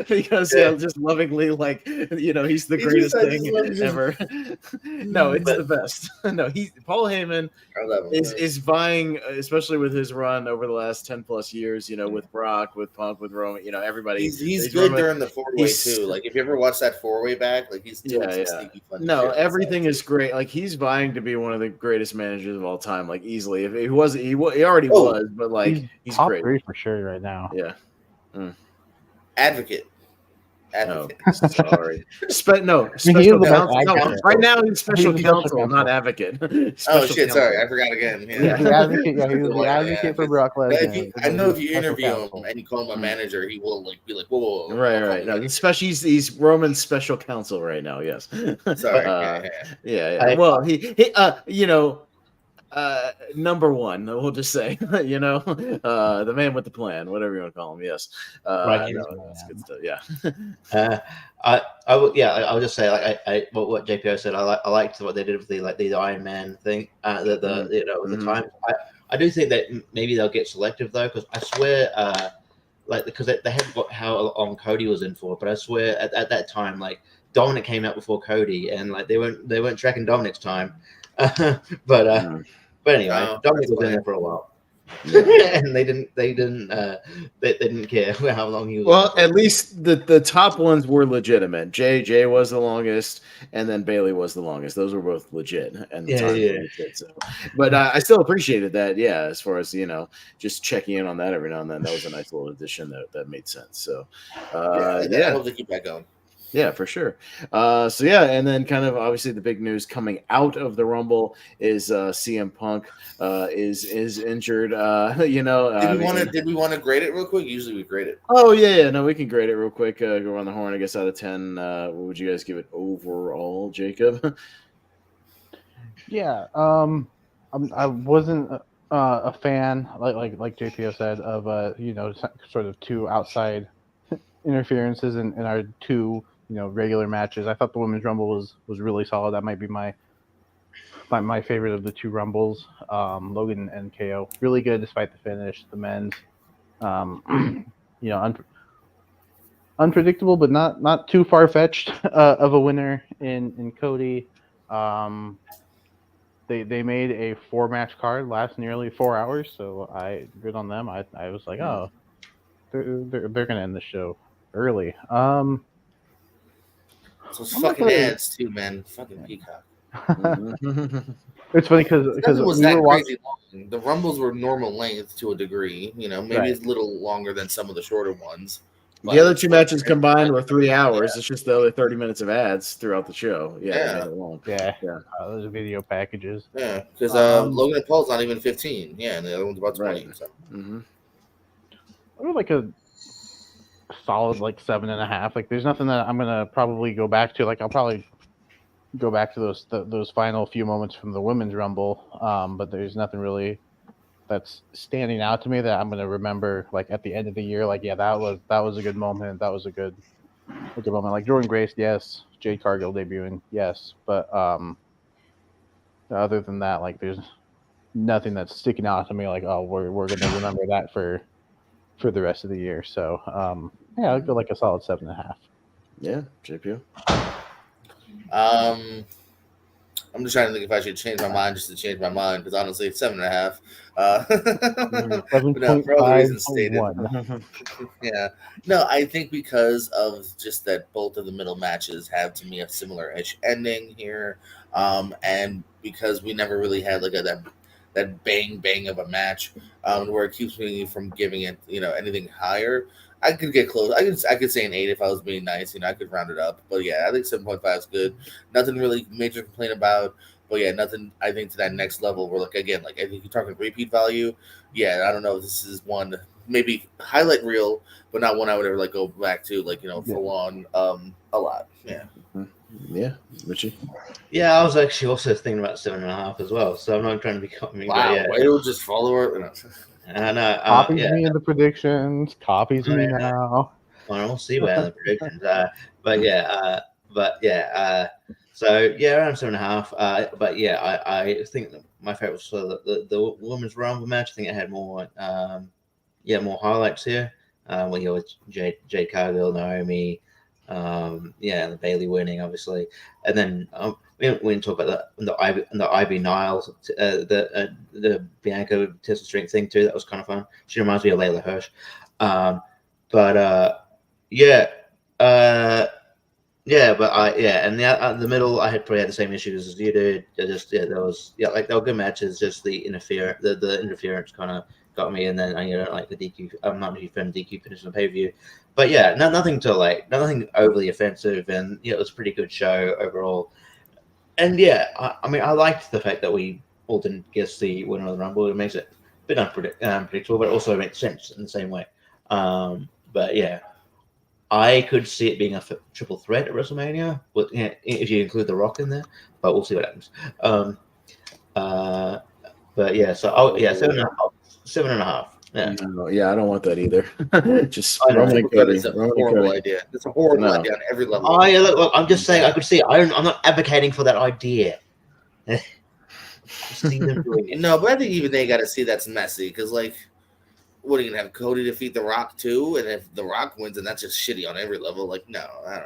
Because just lovingly, like, he's the greatest thing ever. No, it's the best. No, Paul Heyman is vying, especially with his run over the last 10 plus years. With Brock, with Punk, with Roman. Everybody. He's good Roman. During the 4-way too. Like if you ever watch that 4-way back, like he's doing some sneaky fun. No, everything is great. Like he's vying to be one of the greatest managers of all time, like easily. If he was, he already was, but like he's top great 3 for sure right now. Yeah. Advocate. Oh, sorry. Special counsel. Right now he's special counsel, not advocate. Oh shit! Sorry, I forgot again. Yeah, the advocate. Yeah, he was the advocate for Brock Lesnar. I know if you interview him and you call him a manager, he will be like, whoa. Right. No, he's Roman's special counsel right now. Yes. Sorry. Yeah. Well, he number one, we'll just say, the man with the plan, whatever you want to call him. Yes. Right. That's good stuff. Yeah. I would just say like what JPO said. I liked what they did with the Iron Man thing. With the time. I do think that maybe they'll get selective though, because I swear, because they had how long Cody was in for, but I swear at that time, like Dominic came out before Cody, and like they weren't tracking Dominic's time, But anyway, Dominic was in there for a while, and they didn't care how long he was. Well, at least the top ones were legitimate. Jay was the longest, and then Bailey was the longest. Those were both legit, and the time was legit, so. But I still appreciated that. Yeah, as far as just checking in on that every now and then, that was a nice little addition that made sense. So, I hope they keep that going. Yeah, for sure. And then kind of obviously the big news coming out of the Rumble is CM Punk is injured. Did we want to grade it real quick? Usually we grade it. Oh yeah. No, we can grade it real quick. Go on the horn. I guess out of 10, what would you guys give it overall, Jacob? Yeah. I wasn't a fan, like JPO said, of sort of two outside interferences in our two regular matches. I thought the Women's Rumble was really solid. That might be my my favorite of the two Rumbles. Logan and KO, really good despite the finish. The men's, unpredictable, but not too far fetched of a winner in Cody. They made a 4-match card last nearly 4 hours, so I good on them. I was like, oh, they're gonna end the show early. So I'm not fucking gonna- ads too, man. Fucking Peacock. It's funny because Nothing was we that were crazy long. The Rumbles were normal length to a degree. Maybe Right. it's a little longer than some of the shorter ones. The other two matches combined were 3 hours. It's just the other 30 minutes of ads throughout the show. Yeah, Yeah. they made it long. yeah, Yeah. those video packages. Yeah, because Um, Logan Paul's not even 15. Yeah, and the other one's about 20. Right. So. Mm-hmm. I would like a solid 7.5. Like, there's nothing that I'm gonna probably go back to. Like, I'll probably go back to those final few moments from the women's rumble. But there's nothing really that's standing out to me that I'm gonna remember. Like at the end of the year, that was a good moment. That was a good moment. Like Jordan Grace, yes. Jade Cargill debuting, yes. But other than that, there's nothing that's sticking out to me. Like, oh, we're gonna remember that for the rest of the year. So yeah, I'll go a solid 7.5. Yeah, JP. I'm just trying to think if I should change my mind just to change my mind because honestly, it's 7.5. But no, for all the reasons stated. 7.5. Yeah, no, I think because of just that both of the middle matches have to me a similar-ish ending here, and because we never really had that bang of a match, where it keeps me from giving it anything higher. I could get close. I could say an 8 if I was being nice. I could round it up. But yeah, I think 7.5 is good. Nothing really major to complain about. But yeah, nothing. I think to that next level. Where I think you're talking repeat value. Yeah, I don't know if this is one maybe highlight reel, but not one I would ever go back to full on a lot. Yeah. Yeah, Richie. Yeah, I was actually also thinking about 7.5 as well. So I'm not trying to be copying. Wow, Yeah. it'll just follow her. I know. Copies Yeah. me in the predictions. Copies me now. Well, we'll see where the predictions. So yeah, around 7.5. But yeah, I think that my favorite was the women's rumble match. I think it had more, more highlights here. When you with Jade Cargill, Naomi, and the Bailey winning, obviously, and then we didn't talk about the Ivy Niles, the Bianca Tessa String thing too. That was kind of fun. She reminds me of Layla Hirsch. And the middle, I probably had the same issues as you did. They were good matches. Just the interference kind of got me, and then I don't like the DQ. I'm not a huge fan of DQ finish on the pay-per-view, but yeah, nothing overly offensive, and it was a pretty good show overall. And yeah, I liked the fact that we all didn't guess the winner of the Rumble. It makes it a bit unpredictable, but it also makes sense in the same way. But yeah, I could see it being a triple threat at WrestleMania, if you include The Rock in there. But we'll see what happens. But yeah, so 7.5. Yeah. No, yeah, I don't want that either. Just Roman and Cody. It's a horrible idea. It's a horrible idea on every level. Look, I'm just saying. I could see. I'm not advocating for that idea. See them doing it. No, but I think even they got to see that's messy because, what are you gonna have Cody defeat The Rock too? And if The Rock wins, then that's just shitty on every level. No, I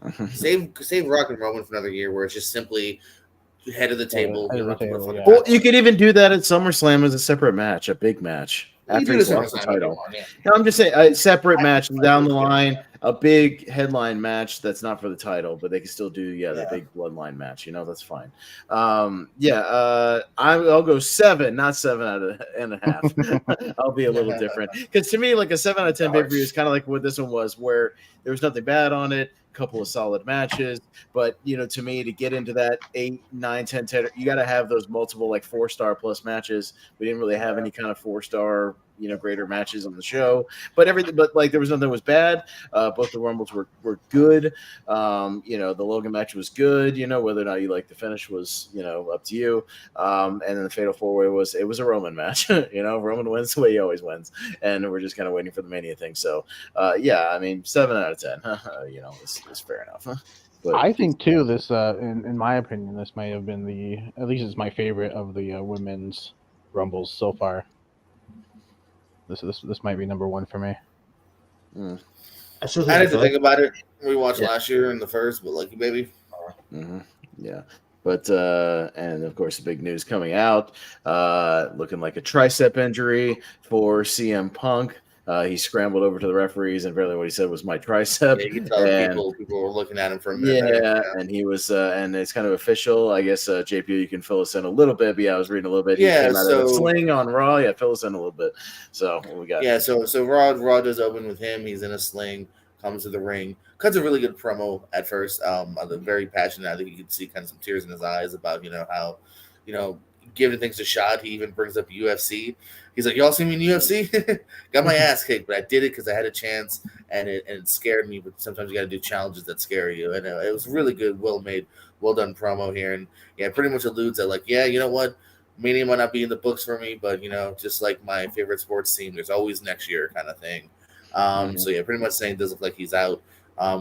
don't know. Save Rock and Roman for another year where it's just simply head of the table. Yeah. Well, you could even do that at SummerSlam as a separate match, a big match. After You he do lost the SummerSlam title. anymore, yeah. No, I'm just saying a separate match down the line, a big headline match that's not for the title, but they can still do the big bloodline match. That's fine. I'll go 7, not 7.5. I'll be a little different because to me, a 7 out of 10 pay-per-view is kind of like what this one was, where there was nothing bad on it. Couple of solid matches, but to me, to get into that 8, 9, 10, you got to have those multiple 4-star plus matches. We didn't really have any kind of 4-star greater matches on the show, but there was nothing that was bad. Both the Rumbles were good. The Logan match was good. Whether or not you like the finish was up to you. And then the Fatal 4-Way was a Roman match. Roman wins the way he always wins, and we're just kind of waiting for the Mania thing. So 7 out of 10. It's fair enough. But I think too. This, in my opinion, this might have been at least it's my favorite of the women's rumbles so far. This might be number one for me. I still I think didn't the think about it. We watched Yeah. last year in the first, but lucky baby. Yeah. But and of course the big news coming out, looking like a tricep injury for CM Punk. He scrambled over to the referees, and apparently what he said was my tricep. Yeah, you can tell and people were looking at him for a minute. yeah, and he was, and it's kind of official. I guess JP, you can fill us in a little bit. But yeah, I was reading a little bit. He Yeah, came out of the so- sling on Raw. Yeah, fill us in a little bit. So what we got? Yeah, so Raw does open with him. He's in a sling, comes to the ring, cuts a really good promo at first. Very passionate. I think you could see kind of some tears in his eyes about how giving things a shot. He even brings up UFC. He's like, y'all see me in UFC? Got my ass kicked, but I did it because I had a chance, and it scared me. But sometimes you got to do challenges that scare you, and it was really good, well made, well done promo here, and yeah, pretty much alludes that like, yeah, you know what, Mania might not be in the books for me, but just like my favorite sports team, there's always next year kind of thing. So yeah, pretty much saying it doesn't look like he's out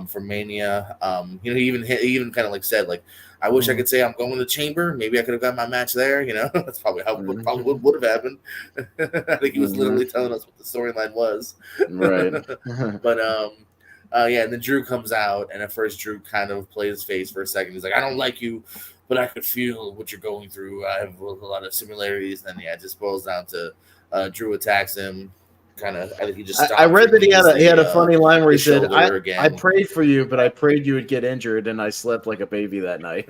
for Mania. He even kind of like said like, I wish I could say I'm going to the Chamber. Maybe I could have got my match there. That's probably how probably would have happened. I think he was literally telling us what the storyline was. Right. But yeah, and then Drew comes out, and at first Drew kind of plays his face for a second. He's like, I don't like you, but I could feel what you're going through. I have a lot of similarities. And then yeah, it just boils down to Drew attacks him. I think he just. I read that he had a funny line where he said, I I prayed for you, but I prayed you would get injured, and I slept like a baby that night,"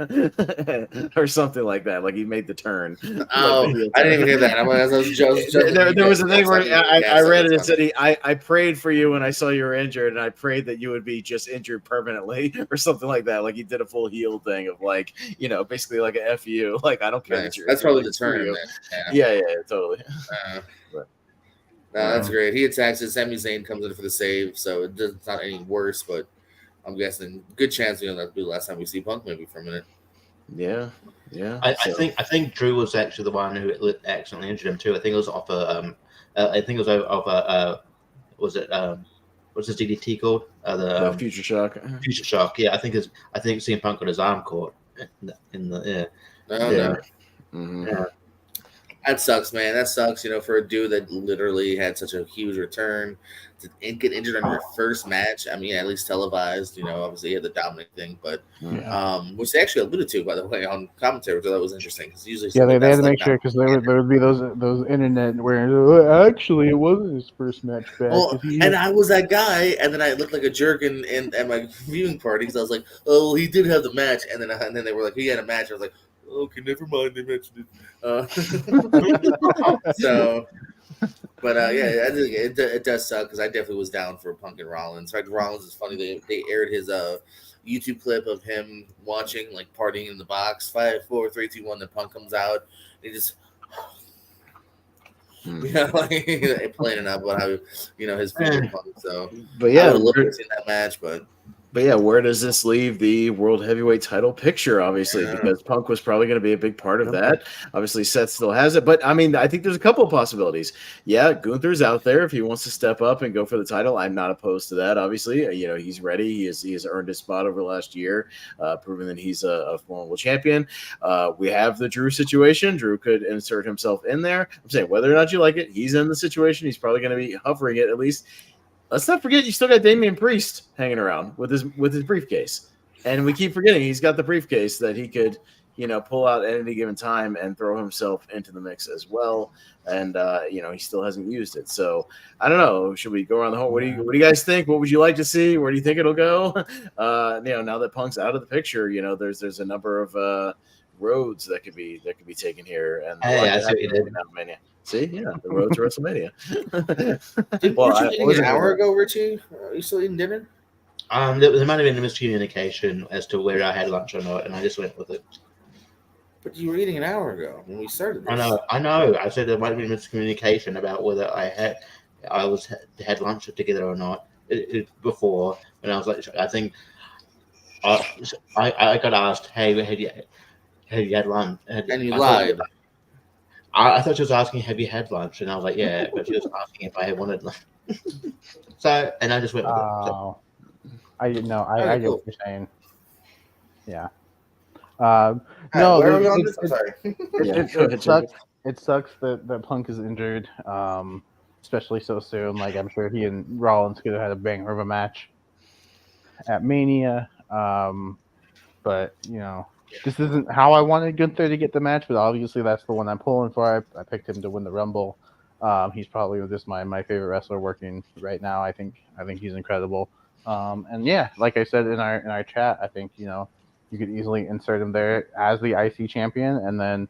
or something like that. Like he made the turn. Oh, I didn't even hear that. There was a thing where I read it and said, I prayed for you when I saw you were injured, and I prayed that you would be just injured permanently, or something like that. Like he did a full heel thing of like, basically like a FU. Like I don't care. Nice. That's probably the turn. Yeah, totally. No, that's great. He attacks it. Sami Zayn comes in for the save, so it's not any worse. But I'm guessing good chance that'll be the last time we see Punk maybe for a minute. Yeah. I think Drew was actually the one who accidentally injured him too. I think it was off was what's his DDT called? The Future Shock. Future Shock. Yeah, I think CM Punk got his arm caught in the No. Mm-hmm. Yeah. That sucks, man. That sucks, for a dude that literally had such a huge return to get injured on your first match. I mean, at least televised, obviously he had the Dominic thing, but which they actually alluded to, by the way, on commentary, which I thought was interesting. Because usually, they had to make sure because there would be those internet where actually it wasn't his first match back. Well, and I was that guy, and then I looked like a jerk at my viewing party because I was like, oh, he did have the match, and then they were like, he had a match. I was like, okay, never mind. They mentioned it. So, but yeah, I think it does suck because I definitely was down for Punk and Rollins. In fact, Rollins is funny. They aired his YouTube clip of him watching like partying in the box. 5, 4, 3, 2, 1. The Punk comes out. He just. Like playing up about how his favorite Punk. So, but yeah, I would love to see that match, but yeah, where does this leave the World Heavyweight title picture? Obviously, because Punk was probably going to be a big part of that. Obviously, Seth still has it, but I mean, I think there's a couple of possibilities. Yeah, Gunther's out there if he wants to step up and go for the title. I'm not opposed to that. Obviously, he's ready. He has earned his spot over the last year, proving that he's a formidable champion. We have the Drew situation. Drew could insert himself in there. I'm saying whether or not you like it, he's in the situation. He's probably going to be hovering it at least. Let's not forget you still got Damian Priest hanging around with his briefcase, and we keep forgetting he's got the briefcase that he could, pull out at any given time and throw himself into the mix as well. And he still hasn't used it. So I don't know. Should we go around the horn? What do you guys think? What would you like to see? Where do you think it'll go? Now that Punk's out of the picture, there's a number of roads that could be taken here. And See, yeah, the road to WrestleMania. Weren't you eating an hour ago, Richie? Are you still eating dinner? There might have been a miscommunication as to where I had lunch or not, and I just went with it. But you were eating an hour ago when we started this. I know. I said there might have been miscommunication about whether I had lunch together or not before, and I was like, I think I got asked, hey, have you had lunch? And you lied. I thought she was asking, have you had lunch? And I was like, yeah, but she was asking if I had wanted lunch. And I just went with it. So. I get what you're saying. Yeah. No, No, where are we on it, this? I'm sorry. it sucks. It sucks that Punk is injured, especially so soon. Like I'm sure he and Rollins could have had a banger of a match at Mania. But this isn't how I wanted Gunther to get the match. But obviously, that's the one I'm pulling for. I picked him to win the Rumble. He's probably just my favorite wrestler working right now. I think he's incredible. And yeah, like I said in our chat, I think you could easily insert him there as the IC champion, and then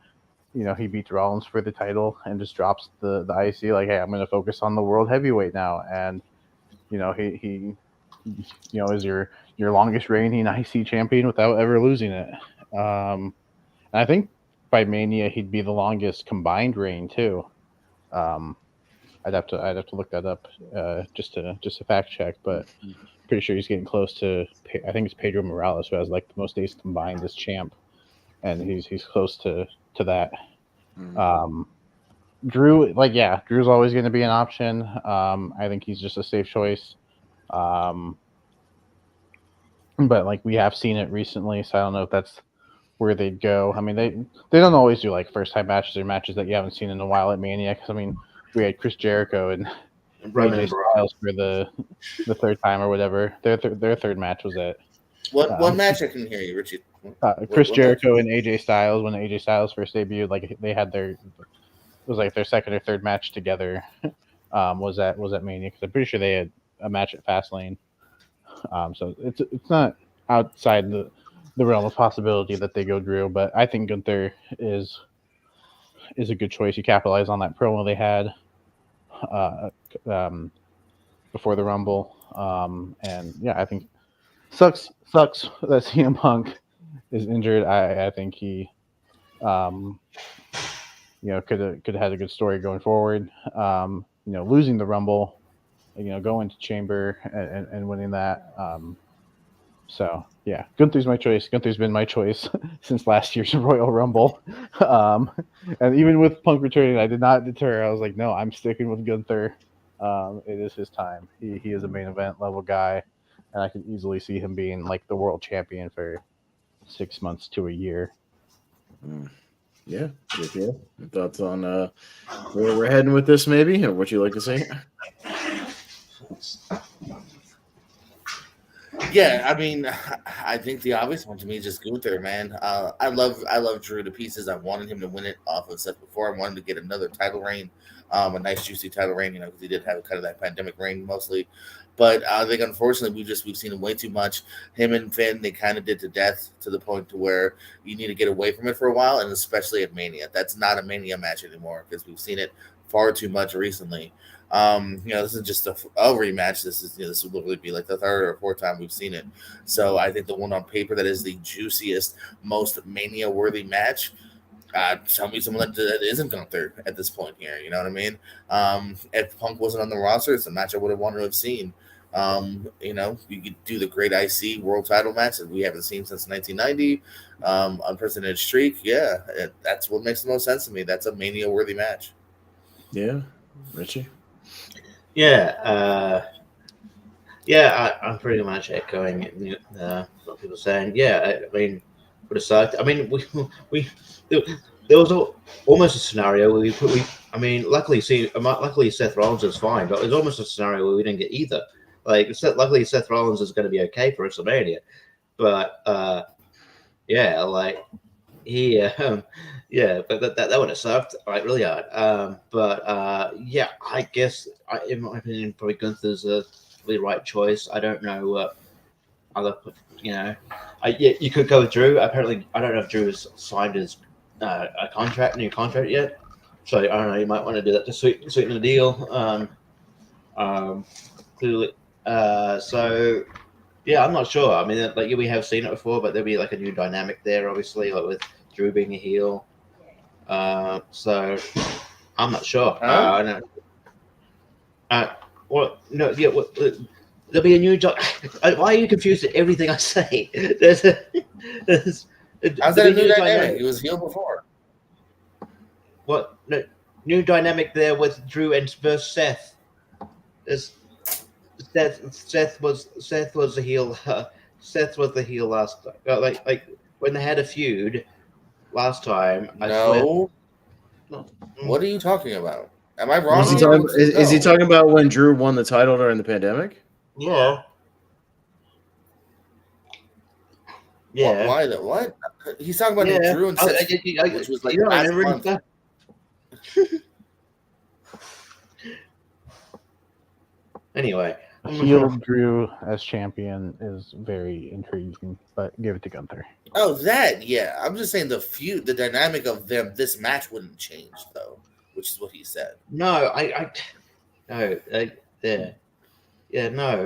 he beats Rollins for the title and just drops the IC. Like, hey, I'm going to focus on the world heavyweight now, and he is your longest reigning IC champion without ever losing it. And I think by Mania he'd be the longest combined reign too. I'd have to look that up just to fact check, but pretty sure he's getting close to. I think it's Pedro Morales who has like the most days combined as champ, and he's close to that. Drew, Drew's always going to be an option. I think he's just a safe choice. But like we have seen it recently, so I don't know if that's where they'd go. I mean, they don't always do like first time matches or matches that you haven't seen in a while at Mania. Because I mean, we had Chris Jericho and AJ Styles for the third time or whatever. Their third match was at what match? I can hear you, Richie. Chris Jericho and AJ Styles when AJ Styles first debuted. Like they had their second or third match together. Was at Mania because I'm pretty sure they had a match at Fastlane. So it's not outside the realm of possibility that they go Drew, but I think Gunther is a good choice. You capitalize on that promo they had before the Rumble, and yeah, I think sucks that CM Punk is injured. I think he could have had a good story going forward. Losing the Rumble, going to Chamber and winning that. So yeah, Gunther's my choice. Gunther's been my choice since last year's Royal Rumble. And even with Punk returning, I did not deter. I was like, no, I'm sticking with Gunther. It is his time. He is a main event level guy, and I can easily see him being like the world champion for 6 months to a year. Yeah. Thoughts on where we're heading with this, maybe, or what you like to say? Yeah, I mean, I think the obvious one to me is just Gunther, man. I love Drew to pieces. I wanted him to win it off of Seth before. I wanted him to get another title reign, a nice juicy title reign, because he did have kind of that pandemic reign mostly. But I think unfortunately we've seen him way too much. Him and Finn, they kind of did to death to the point to where you need to get away from it for a while, and especially at Mania. That's not a Mania match anymore because we've seen it far too much recently. This is just a rematch. This will literally be like the third or fourth time we've seen it. So I think the one on paper that is the juiciest, most Mania-worthy match. Tell me someone that isn't Gunther at this point here. You know what I mean? If Punk wasn't on the roster, it's a match I would have wanted to have seen. You could do the great IC world title match that we haven't seen since 1990. Unprecedented streak. Yeah, that's what makes the most sense to me. That's a Mania-worthy match. Yeah, Richie. Yeah, I'm pretty much echoing what people are saying. Yeah, I mean, would have sucked. I mean, there was almost a scenario where luckily Seth Rollins is fine, but it was almost a scenario where we didn't get either. Like, luckily Seth Rollins is going to be okay for WrestleMania, but but that would have sucked, like, really hard. I guess in my opinion, probably Gunther's the right choice. I don't know other, you could go with Drew. Apparently, I don't know if Drew has signed his new contract yet. So I don't know. You might want to do that to sweeten the deal. Clearly, I'm not sure. I mean, like, we have seen it before, but there'll be like a new dynamic there, obviously, like with Drew being a heel. So I'm not sure. I know. There'll be a new. Why are you confused at everything I say? How's that a new dynamic? He was heel before. What? No, new dynamic there with Drew and versus Seth. Seth was a heel Seth was the heel last time. Like when they had a feud last time. I No. swear. What are you talking about? Am I wrong? Was he here? talking, is he No. talking about when Drew won the title during the pandemic? Yeah. Yeah. Why though? What? He's talking about Yeah. Drew and Seth, which was like you don't last remember month. that? Anyway, Heel Drew as champion is very intriguing, but give it to Gunther. Oh, that, yeah. I'm just saying the feud, the dynamic of them, this match wouldn't change, though, which is what he said. no, no.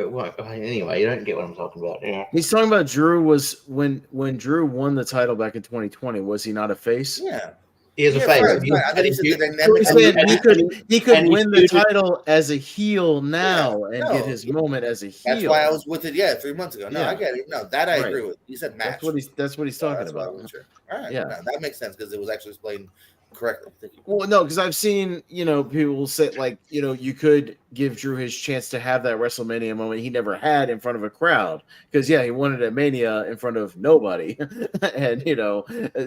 What? Anyway, you don't get what I'm talking about. Yeah. He's talking about Drew was when Drew won the title back in 2020. Was he not a face? Yeah. He is a Yeah, face. right, right. I thought he said the So dynamic he's of saying the he could and he win the feuded- title as a heel now and no. get his moment as a heel. That's why I was with it, 3 months ago. No, Yeah. I get it. No, that I Right. agree with. He said match. That's what he's talking That's why I about. wasn't sure. All right. Yeah. No, that makes sense because it was actually explained correctly. Thank you. Well, no, because I've seen, people say, like, you could give Drew his chance to have that WrestleMania moment he never had in front of a crowd. Because, he won it at Mania in front of nobody. And,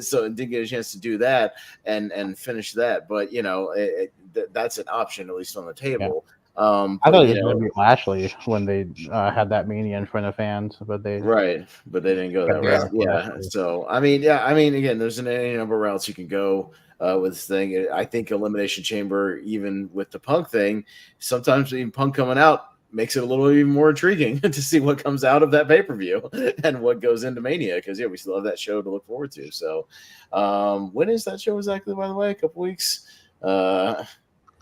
so didn't get a chance to do that and finish that. But, that's an option, at least on the table. I thought it was going to be Lashley when they had that Mania in front of fans, but they Right, but they didn't go that Yeah. route. Yeah. So again, there's any number of routes you can go with this thing. I think Elimination Chamber, even with the Punk thing, sometimes even Punk coming out makes it a little even more intriguing to see what comes out of that pay-per-view and what goes into Mania. Because we still have that show to look forward to. So when is that show exactly, by the way? A couple weeks.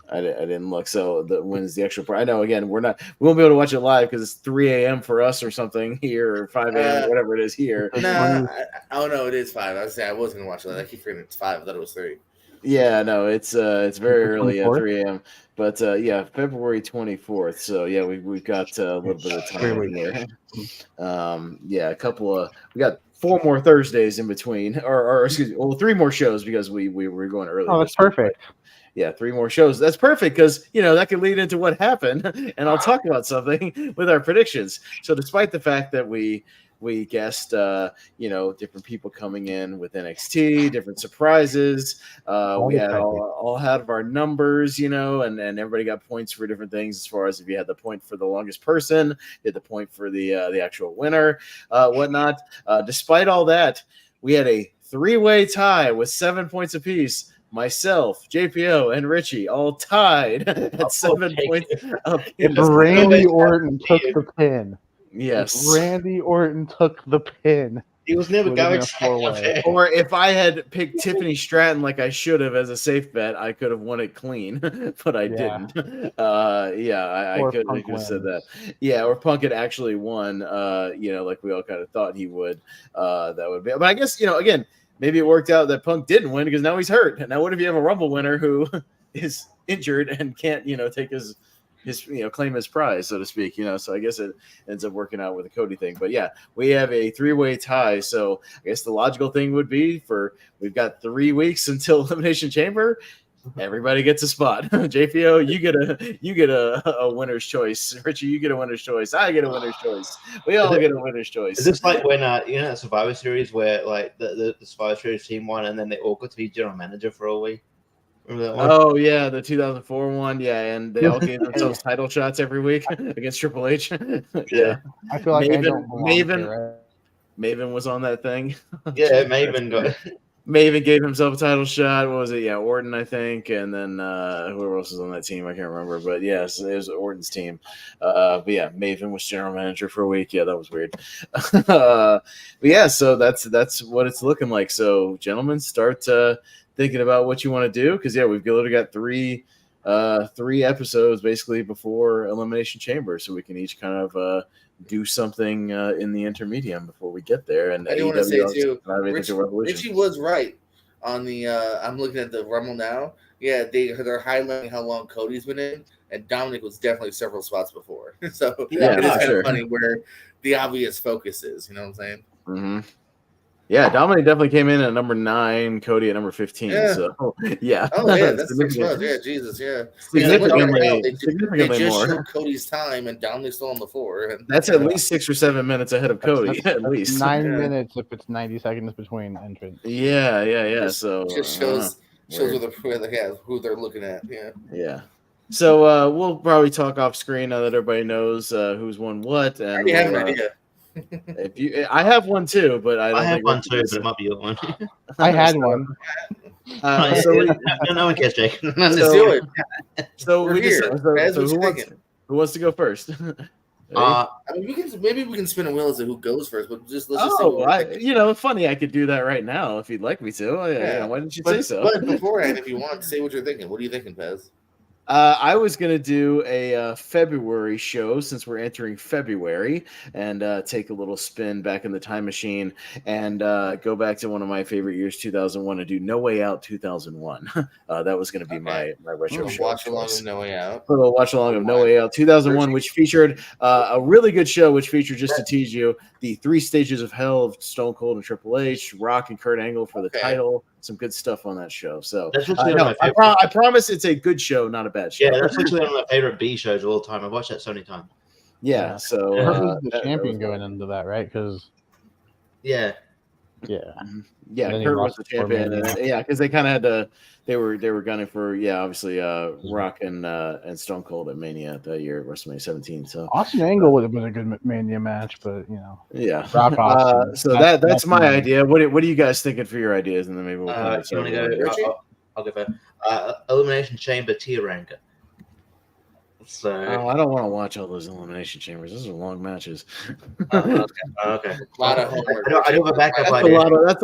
I didn't look. So when's the extra part? I know, again, we won't be able to watch it live because it's 3 a.m. for us or something here, or 5 a.m., whatever it is here. No, oh no, it is 5. I was saying I was gonna watch it. I keep forgetting it's 5. I thought it was 3. Yeah, no, it's very early at 24th? 3 a.m. But February 24th. So we've got a little bit of time here. A couple of we got 4 more Thursdays in between, or excuse me, 3 more shows because we were going early. Oh, that's this week. perfect. Yeah, 3 more shows. That's perfect because that could lead into what happened, and I'll talk about something with our predictions. So, despite the fact that we guessed, different people coming in with NXT, different surprises, we had all out of our numbers, and everybody got points for different things. As far as if you had the point for the longest person, you had the point for the actual winner, whatnot. Despite all that, we had a 3-way tie with 7 points apiece. Myself, JPO, and Richie all tied at 7 points. If Randy Orton took the pin. Yes. If Randy Orton took the pin. He was never Would've been going a four-way. Or if I had picked Tiffany Stratton like I should have as a safe bet, I could have won it clean, but I didn't. I Or could Punk have said that. wins. Yeah, or Punk had actually won, like we all kind of thought he would. That would be. But I guess, again, maybe it worked out that Punk didn't win because now he's hurt. Now, what if you have a Rumble winner who is injured and can't, take his claim his prize, so to speak, so I guess it ends up working out with the Cody thing. But we have a 3-way tie. So I guess the logical thing would be we've got 3 weeks until Elimination Chamber. Everybody gets a spot. JPO, you get a winner's choice. Richie, you get a winner's choice. I get a winner's choice. We all get a winner's choice. Is this like when that Survivor Series where like the Survivor Series team won and then they all got to be general manager for a week? Remember that one? Oh yeah, the 2004 one. Yeah, and they all gave themselves title shots every week against Triple H. Yeah, I feel like I Maven- don't belong Maven- here, Maven was on that thing. Yeah, Maven got. Maven gave himself a title shot. What was it? Yeah, Orton, I think, and then whoever else was on that team, I can't remember. But yes, it was Orton's team. But Maven was general manager for a week. Yeah, that was weird. But so that's what it's looking like. So, gentlemen, start thinking about what you want to do because we've literally got 3 episodes basically before Elimination Chamber, so we can each kind of do something in the intermedium before we get there. And I do want to say too, Revolution. Richie was right on the. I'm looking at the Rumble now. Yeah, they're highlighting how long Cody's been in, and Dominic was definitely several spots before. So Yeah, it is for kind sure. of funny where the obvious focus is. You know what I'm saying? Mm-hmm. Yeah, Dominic definitely came in at number 9, Cody at number 15. Yeah. So yeah. Oh yeah, that's 6 Significant- months. Yeah, Jesus, yeah. Because look at Significantly, how they significantly just more. showed Cody's time, and Dominic's still on the floor. And, That's at least 6 or 7 minutes ahead of Cody, at least. 9 Yeah. minutes if it's 90 seconds between entrance. Yeah. Just- So just I don't know. shows Weird. who they're looking at. Yeah. Yeah. So we'll probably talk off screen now that everybody knows who's won what. I And already have an we'll, idea. if you, I have one too, but I don't I have think one we'll- too, but it might be your one. I had one. So we, no one cares, Jake. Let's So- do it. so We're we here. just so, That's so what who you're wants thinking. who wants to go first? Uh, I mean, maybe we can spin a wheel as to who goes first, but let's just see what Oh, we're thinking. funny. I could do that right now if you'd like me to. Yeah. Why didn't you say But, so? but beforehand, if you want, say what you're thinking. What are you thinking, Pez? I was going to do a February show since we're entering February and take a little spin back in the time machine and go back to one of my favorite years, 2001, and do No Way Out 2001. That was going to be my retro show. Watch of along choice. with No Way Out. A little watch along of No Way Out 2001, which featured a really good show, which featured, just to tease you, the 3 stages of hell of Stone Cold and Triple H, Rock and Kurt Angle for the Okay. title. Some good stuff on that show. So That's actually one of my I favorite. promise it's a good show, not a bad show. Yeah, that's actually one of my favorite B shows of all time. I've watched that so many times. Yeah, so Yeah. Kurt was the that champion was- going into that, right? Because Yeah, yeah, yeah, And then he Kurt was lost the for champion. Mania. And, yeah, because they kind of had to. They were gunning for obviously Rock and Stone Cold at Mania that year at WrestleMania 17. So Austin Angle would have been a good Mania match, but yeah. Rock Austin. So that's That's my my- idea. What are you guys thinking for your ideas? And then maybe we'll. kind of you want to start go? going. I'll go first. Elimination Chamber tier ranker. So Oh, I don't want to watch all those elimination chambers. Those are long matches. okay. A lot of homework. I do have a backup That's a idea.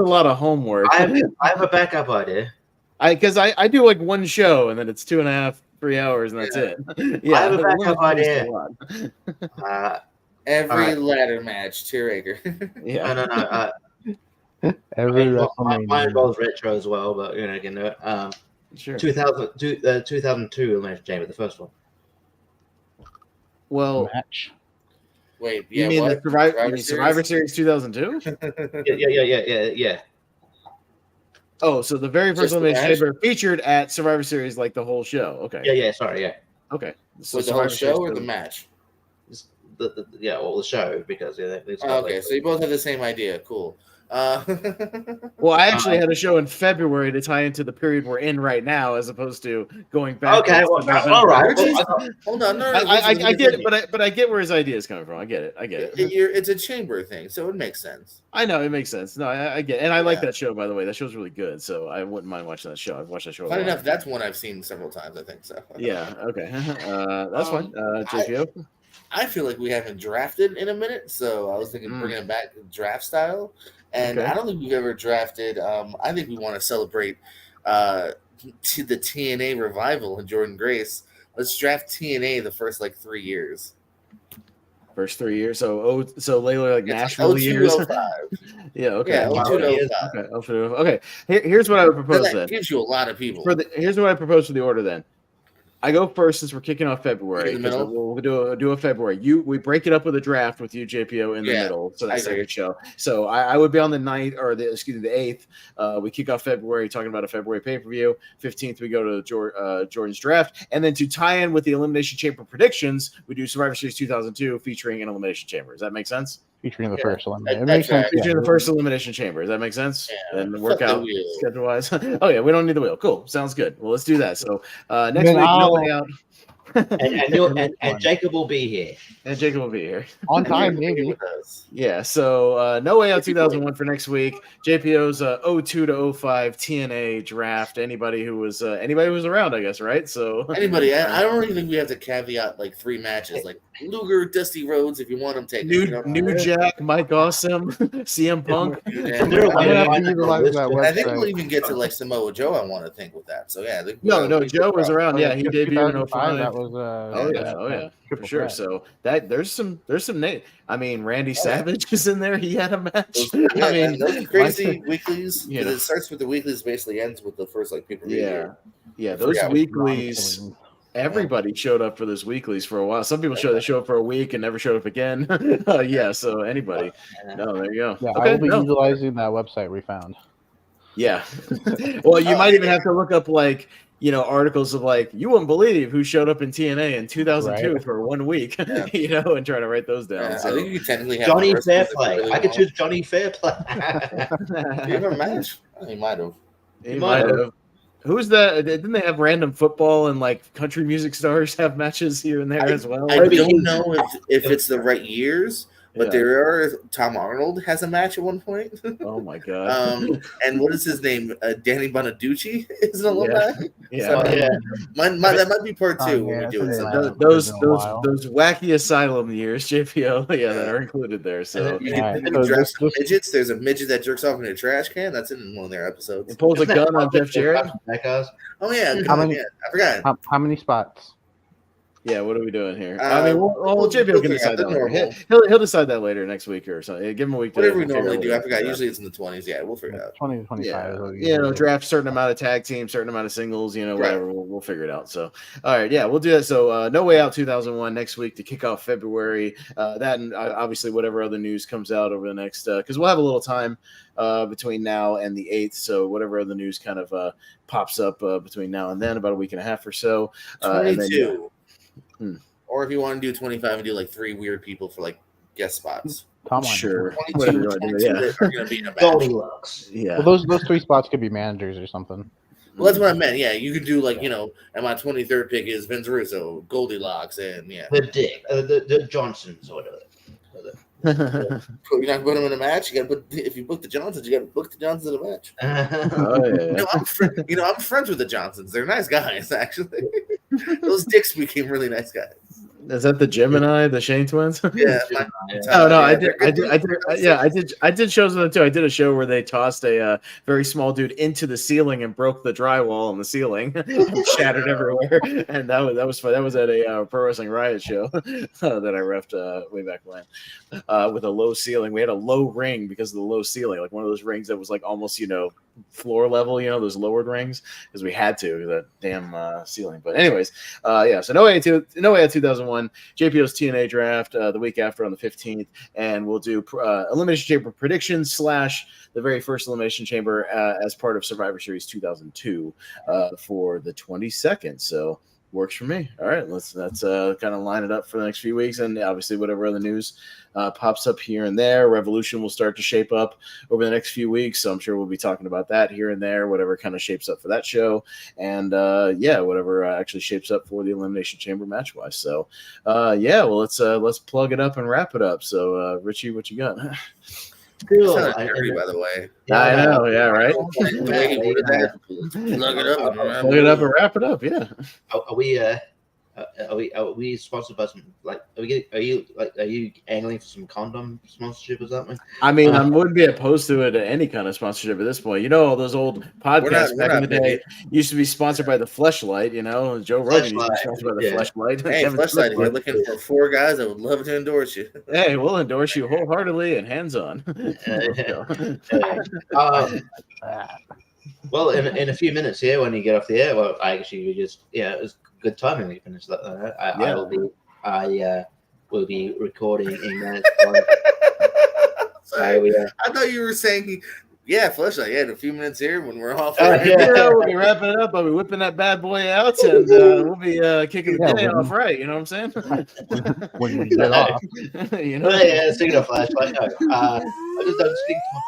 lot of homework. I have a backup idea. Because I do like one show and then it's 2.5, 3 hours and that's it. Yeah, I have a backup one is idea. a lot. Every Alright. ladder match, tier acre. Yeah. No. Every Mine WrestleMania. involves retro as well, but again, Sure. 2002 Elimination Chamber, the first one. Well, match. Wait, you yeah, mean what? the Survivor Series 2002? Yeah. Oh, so the very first Just the elimination match? chamber featured at Survivor Series, like the whole show. Okay. Yeah. Sorry, yeah. Okay. So With the whole Survivor show Series or the 2000. match? The show because it's Oh, okay, so you both have the same idea. Cool. Well, I actually had a show in February to tie into the period we're in right now, as opposed to going back. Okay, well, all right. Hold on, no, I get it, but I get where his idea is coming from. I get it. It's a chamber thing, so it makes sense. I know it makes sense. No, I get it. And I like Yeah. that show, by the way. That show's really good, so I wouldn't mind watching that show. I've watched that show. a Funny lot. enough, that's one I've seen several times. I think so. Yeah. Okay. That's fine. JPO. I feel like we haven't drafted in a minute, so I was thinking bringing it back draft style. And Okay. I don't think we've ever drafted. I think we want to celebrate the TNA revival and Jordan Grace. Let's draft TNA the first 3 years. First 3 years. So Layla like It's Nashville 02, years. 05. Yeah. Okay. Yeah, 02 to 05. Okay. Here's what I would propose That then. gives you a lot of people. Here's what I propose for the order then. I go first since we're kicking off February. In the middle? We'll do a February. We break it up with a draft with you, JPO, in the Yeah, middle. So I that's agree. second show. So I would be on the 9th or the 8th. We kick off February talking about a February pay-per-view. 15th, we go to Jordan's draft. And then to tie in with the Elimination Chamber predictions, we do Survivor Series 2002 featuring an Elimination Chamber. Does that make sense? Featuring the Yeah, first elimination. It that's makes sense. right. Featuring Yeah. the first Elimination Chamber. Does that make sense? Yeah. And Fuck work the out wheel. schedule-wise. Oh, yeah, we don't need the wheel. Cool. Sounds good. Well, let's do that. So next Then week, No I'll- Way Out. and Jacob will be here. And Jacob will be here. On time, You're maybe. with us. Yeah, so No Way Out 2001 for next week. JPO's 02 to 05 TNA draft. Anybody who was around, I guess, right? So Anybody, I don't even think we have to caveat 3 matches. Like Luger, Dusty Rhodes, if you want them, take them. New Jack, Mike Awesome, CM Punk. Yeah. There are I'm gonna have to Why not? utilize that I think website. we'll even get to Samoa Joe. I want to think with that. So yeah, I think No, we- Joe was around. Yeah, he debuted in 2005, 05. That was Oh yeah, for triple sure. threat. So there's some name. I mean, Randy Savage is in there. He had a match. Yeah, I mean, those crazy weeklies. you 'Cause know. it starts with the weeklies, basically ends with the first pay per view. yeah, those forgot what weeklies. Everybody showed up for those weeklies for a while. Some people show up for a week and never showed up again. Yeah, so anybody. No, there you go. Yeah, I Okay, will be no. utilizing that website we found. Yeah. Well, you might even have to look up like, articles of like, you wouldn't believe who showed up in TNA in 2002 Right. for 1 week, and try to write those down. Yeah, So. I think you technically have Johnny the rest of it Fairplay. really I could well. choose Johnny Fairplay. Do you have a match? Oh, he might have. He might have. Who's that? Didn't they have random football and like country music stars have matches here and there as well? I Maybe don't he- know if it's the right years, but Yeah. there are. Tom Arnold has a match at one point. Oh my god. And what is his name? Danny Bonaducci is an alumni. Yeah. So, yeah. that might be part two Oh, when yeah, we do it. it's sometime. in Those It's been a while. those wacky asylum years, JPO, that are included there. So You Yeah, can so draft some just- midgets. There's a midget that jerks off in a trash can. That's in one of their episodes. it pulls a gun on Jeff Jarrett. Oh yeah, How many- yeah, I forgot. How many spots? Yeah, what are we doing here? Uh, I mean, JPO can we'll decide that figure out later. the normal. He'll decide that later next week or something. Give him a week. Whatever we figure normally out do, what I forgot. yeah. Usually it's in the 20s. Yeah, we'll figure it out. 20 to 25. is what we Yeah, usually do. draft certain amount of tag teams, certain amount of singles, whatever. We'll figure it out. So, all right, yeah, we'll do that. So, No Way Out 2001 next week to kick off February. That and obviously whatever other news comes out over the next, because we'll have a little time between now and the 8th. So, whatever other news kind of pops up between now and then, about a week and a half or so. And 22. Hmm. Or if you want to do 25 and do like 3 weird people for like guest spots. Tom Lyon. Sure, 22, whatever you want to do. 22 Yeah, that are going to be in a match. Goldilocks. yeah. Well, those 3 spots could be managers or something. Well, that's what I meant. Yeah, you could do like, and my 23rd pick is Vince Russo, Goldilocks, and yeah. The Dick. The Johnsons or whatever. You're not putting them in a match. You got to put if you book the Johnsons, you got to book the Johnsons in a match. Oh, yeah. I'm friends with the Johnsons. They're nice guys, actually. Those dicks became really nice guys. Is that the Gemini, the Shane twins? Yeah. Oh no, yeah, I did shows with them too. I did a show where they tossed a very small dude into the ceiling and broke the drywall on the ceiling, and shattered everywhere. And that was fun. That was at a Pro Wrestling Riot show that I refed way back when, with a low ceiling. We had a low ring because of the low ceiling, like one of those rings that was like almost floor level, those lowered rings, because we had to that damn ceiling. But anyways, yeah. So No Way Out 2001. JPO's TNA draft the week after on the 15th, and we'll do Elimination Chamber predictions / the very first Elimination Chamber as part of Survivor Series 2002 for the 22nd. So works for me. All right, let's kind of line it up for the next few weeks, and obviously whatever other news pops up here and there. Revolution will start to shape up over the next few weeks, so I'm sure we'll be talking about that here and there, whatever kind of shapes up for that show, and whatever actually shapes up for the Elimination Chamber match wise. So well, let's plug it up and wrap it up. So Richie, what you got? Cool. Sounded dirty, by the way. I know, yeah, right. The way he worded that. Plug it up. Plug it up and wrap it up. Yeah. Are we sponsored by some are you angling for some condom sponsorship or something? I mean, I wouldn't be opposed to it any kind of sponsorship at this point. All those old podcasts back in the day used to be sponsored by the Fleshlight. Joe Rogan used to be sponsored by the Fleshlight. Hey, Fleshlight, if you're looking for 4 guys, I would love to endorse you. Hey, we'll endorse you wholeheartedly and hands on. Well, in a few minutes here, when you get off the air, well, it was good timing we finished that. I will be recording in minutes. Sorry, I thought you were saying, Fleshlight. Yeah, in a few minutes here when we're off. We'll be wrapping it up. I'll be whipping that bad boy out, and we'll be kicking the day off right. You know what I'm saying? When we get off. Speaking of Flashlight, I just don't speak to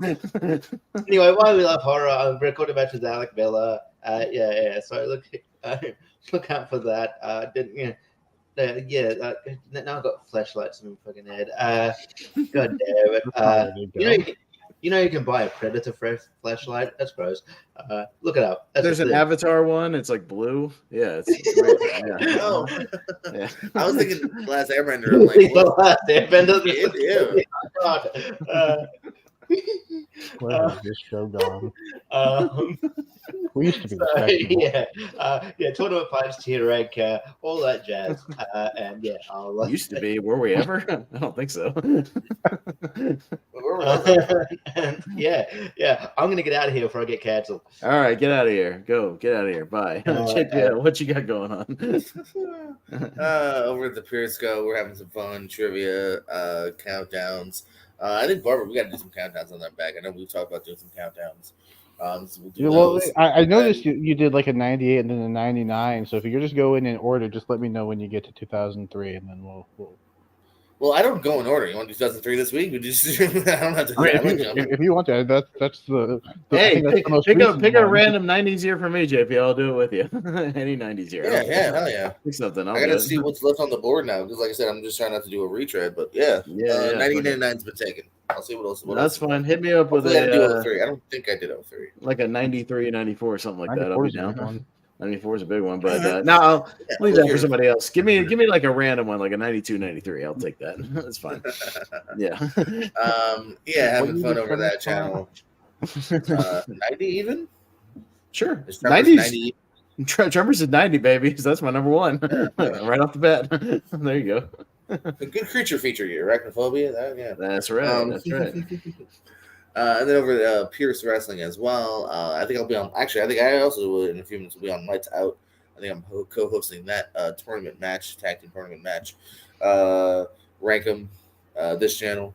my blood. Anyway, why we love horror. I'm recording match with Alec Miller. So look out for that. Now I've got flashlights in my fucking head. God damn it. You can buy a Predator flashlight. That's gross. Look it up. There's an Avatar one. It's like blue. Yeah, it's great. Yeah. Oh. Yeah. I was thinking Last Airbender. I'm like, The Last Airbender. Yeah. God. Where is this show gone? We used to be So, respectable. yeah, tournament fights, tier rank, all that jazz, and yeah, I'll Used to be. Were we ever? I don't think so. Where was I? and yeah. I'm gonna get out of here before I get cancelled. All right, get out of here. Go, get out of here. Bye. JPL, what you got going on? Over at the Periscope, we're having some fun trivia, countdowns. I think Barbara, we got to do some countdowns on that back. I know we've talked about doing some countdowns. So we'll do Yeah, well, those. I noticed you did like a 98 and then a 99. So if you could just go in order, just let me know when you get to 2003, and then we'll Well, I don't go in order. You want to do 2003 this week? We just I don't have to. if you want to, that's the I Hey, think that's the most pick recent a one. random 90s year for me, JP. I'll do it with you. Any 90s year. Yeah, hell yeah. Pick something. I gotta see what's left on the board now because, like I said, I'm just trying not to do a retread. But yeah, 99's been taken. I'll see what else. That's fine. Hit me up with Hopefully I do 03. I don't think I did 03. like a 93, 94, something like that. I'll 94 be is a good down. one. 94 is a big one, but no, I'll leave that for somebody else. Give me like a random one, like a 92, 93. I'll take that. That's fine. Yeah. Having fun over that channel. 90 even? Sure. Is Trevor's 90s. Trevor's at 90, baby. So that's my number one. Right off the bat. There you go. A good creature feature year, Arachnophobia. Yeah. That's right. That's right. And then over at Pierce Wrestling as well. I think I'll be on. Actually, I think I also will in a few minutes will be on Lights Out. I think I'm co-hosting that tournament match, tag team tournament match. Rank 'em, this channel.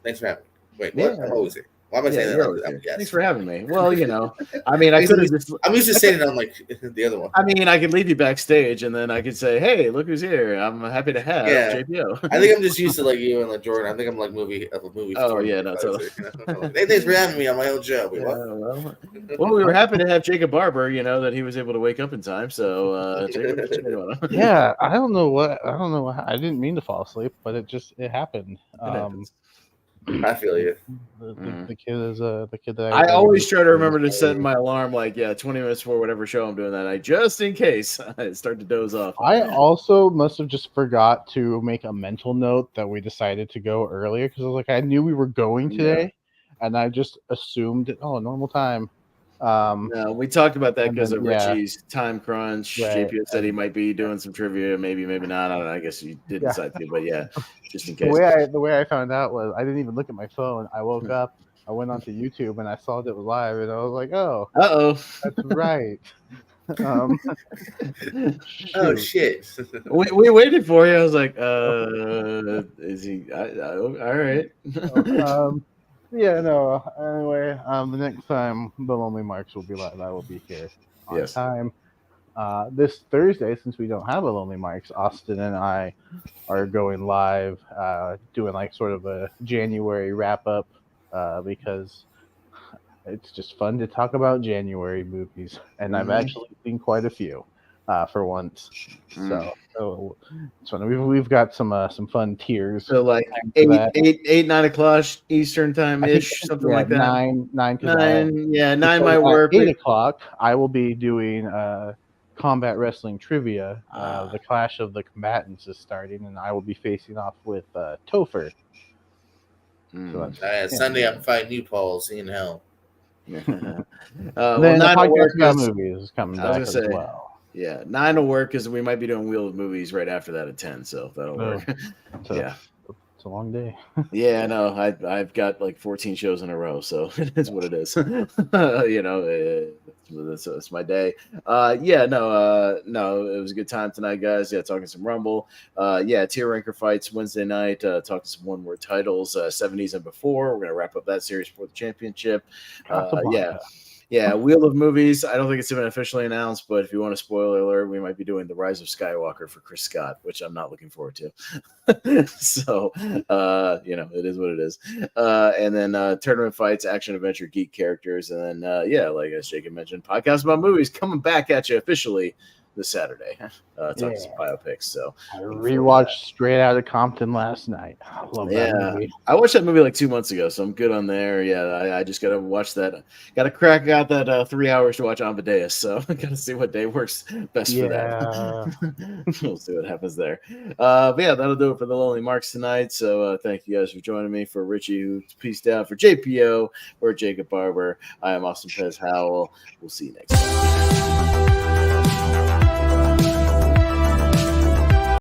Thanks for having me. Wait, what? Yeah. I'm always here. Why am I saying that? Thanks for having me. Well, I mean, I could have just. I'm used to saying it on like the other one. I mean, I could leave you backstage, and then I could say, "Hey, look who's here! I'm happy to have JPO." I think I'm just used to like you and like Jordan. I think I'm like movie. Oh yeah, no, totally. Hey, thanks for having me on my own show. Wait, well, we were happy to have Jacob Barber. That he was able to wake up in time. So, yeah, I don't know. I didn't mean to fall asleep, but it happened. I feel you. The kid is the kid that I always try to remember to set my alarm 20 minutes before whatever show I'm doing that night, just in case I start to doze off. I also must have just forgot to make a mental note that we decided to go earlier because I was like, I knew we were going today, and I just assumed normal time. No, we talked about that because of yeah. Richie's time crunch. Right. JP said he might be doing some trivia, maybe not. I don't know. I guess you did decide to, but yeah, just in case. The way I found out was I didn't even look at my phone. I woke up, I went onto YouTube, and I saw that it was live, and I was like, "Oh, that's right." Oh shit! We waited for you. I was like, is he? All right. Yeah, no. Anyway, the next time the Lonely Marks will be live, I will be here on time. This Thursday, since we don't have a Lonely Marks, Austin and I are going live, doing like sort of a January wrap up, because it's just fun to talk about January movies, and I've actually seen quite a few, for once. So it's fun. We've got some fun tiers. So like 8, 9 o'clock Eastern time ish, something like that. 9. 9 might work. 8 o'clock, I will be doing combat wrestling trivia. The Clash of the Combatants is starting, and I will be facing off with Topher. So Sunday, I'm fighting you, Paul. See you in hell. Then the podcast about movies is coming back as well. Yeah, 9 will work because we might be doing Wheel of Movies right after that at 10, so that'll work. Yeah, it's a long day. Yeah, no, I've got like 14 shows in a row, so it is what it is. It's my day. No, it was a good time tonight, guys. Yeah, talking some Rumble. Tier ranker fights Wednesday night. Talking some one-word titles, 70s and before. We're gonna wrap up that series for the championship. Yeah, Wheel of Movies. I don't think it's been officially announced, but if you want a spoiler alert, we might be doing The Rise of Skywalker for Chris Scott, which I'm not looking forward to. So, it is what it is. And then tournament fights, action, adventure, geek characters. And then, like as Jacob mentioned, podcast about movies coming back at you officially this Saturday. Talking some biopics. So I looking forward to rewatched Straight Outta Compton last night. I love that yeah, movie. I watched that movie like 2 months ago, so I'm good on there. Yeah, I just gotta watch that. Gotta crack out that 3 hours to watch Amadeus. So I gotta see what day works best for that. We'll see what happens there. But yeah, that'll do it for the Lonely Marks tonight. So thank you guys for joining me. For Richie, who's peaced out, for JPO, for Jacob Barber, I am Austin Pez Howell. We'll see you next time.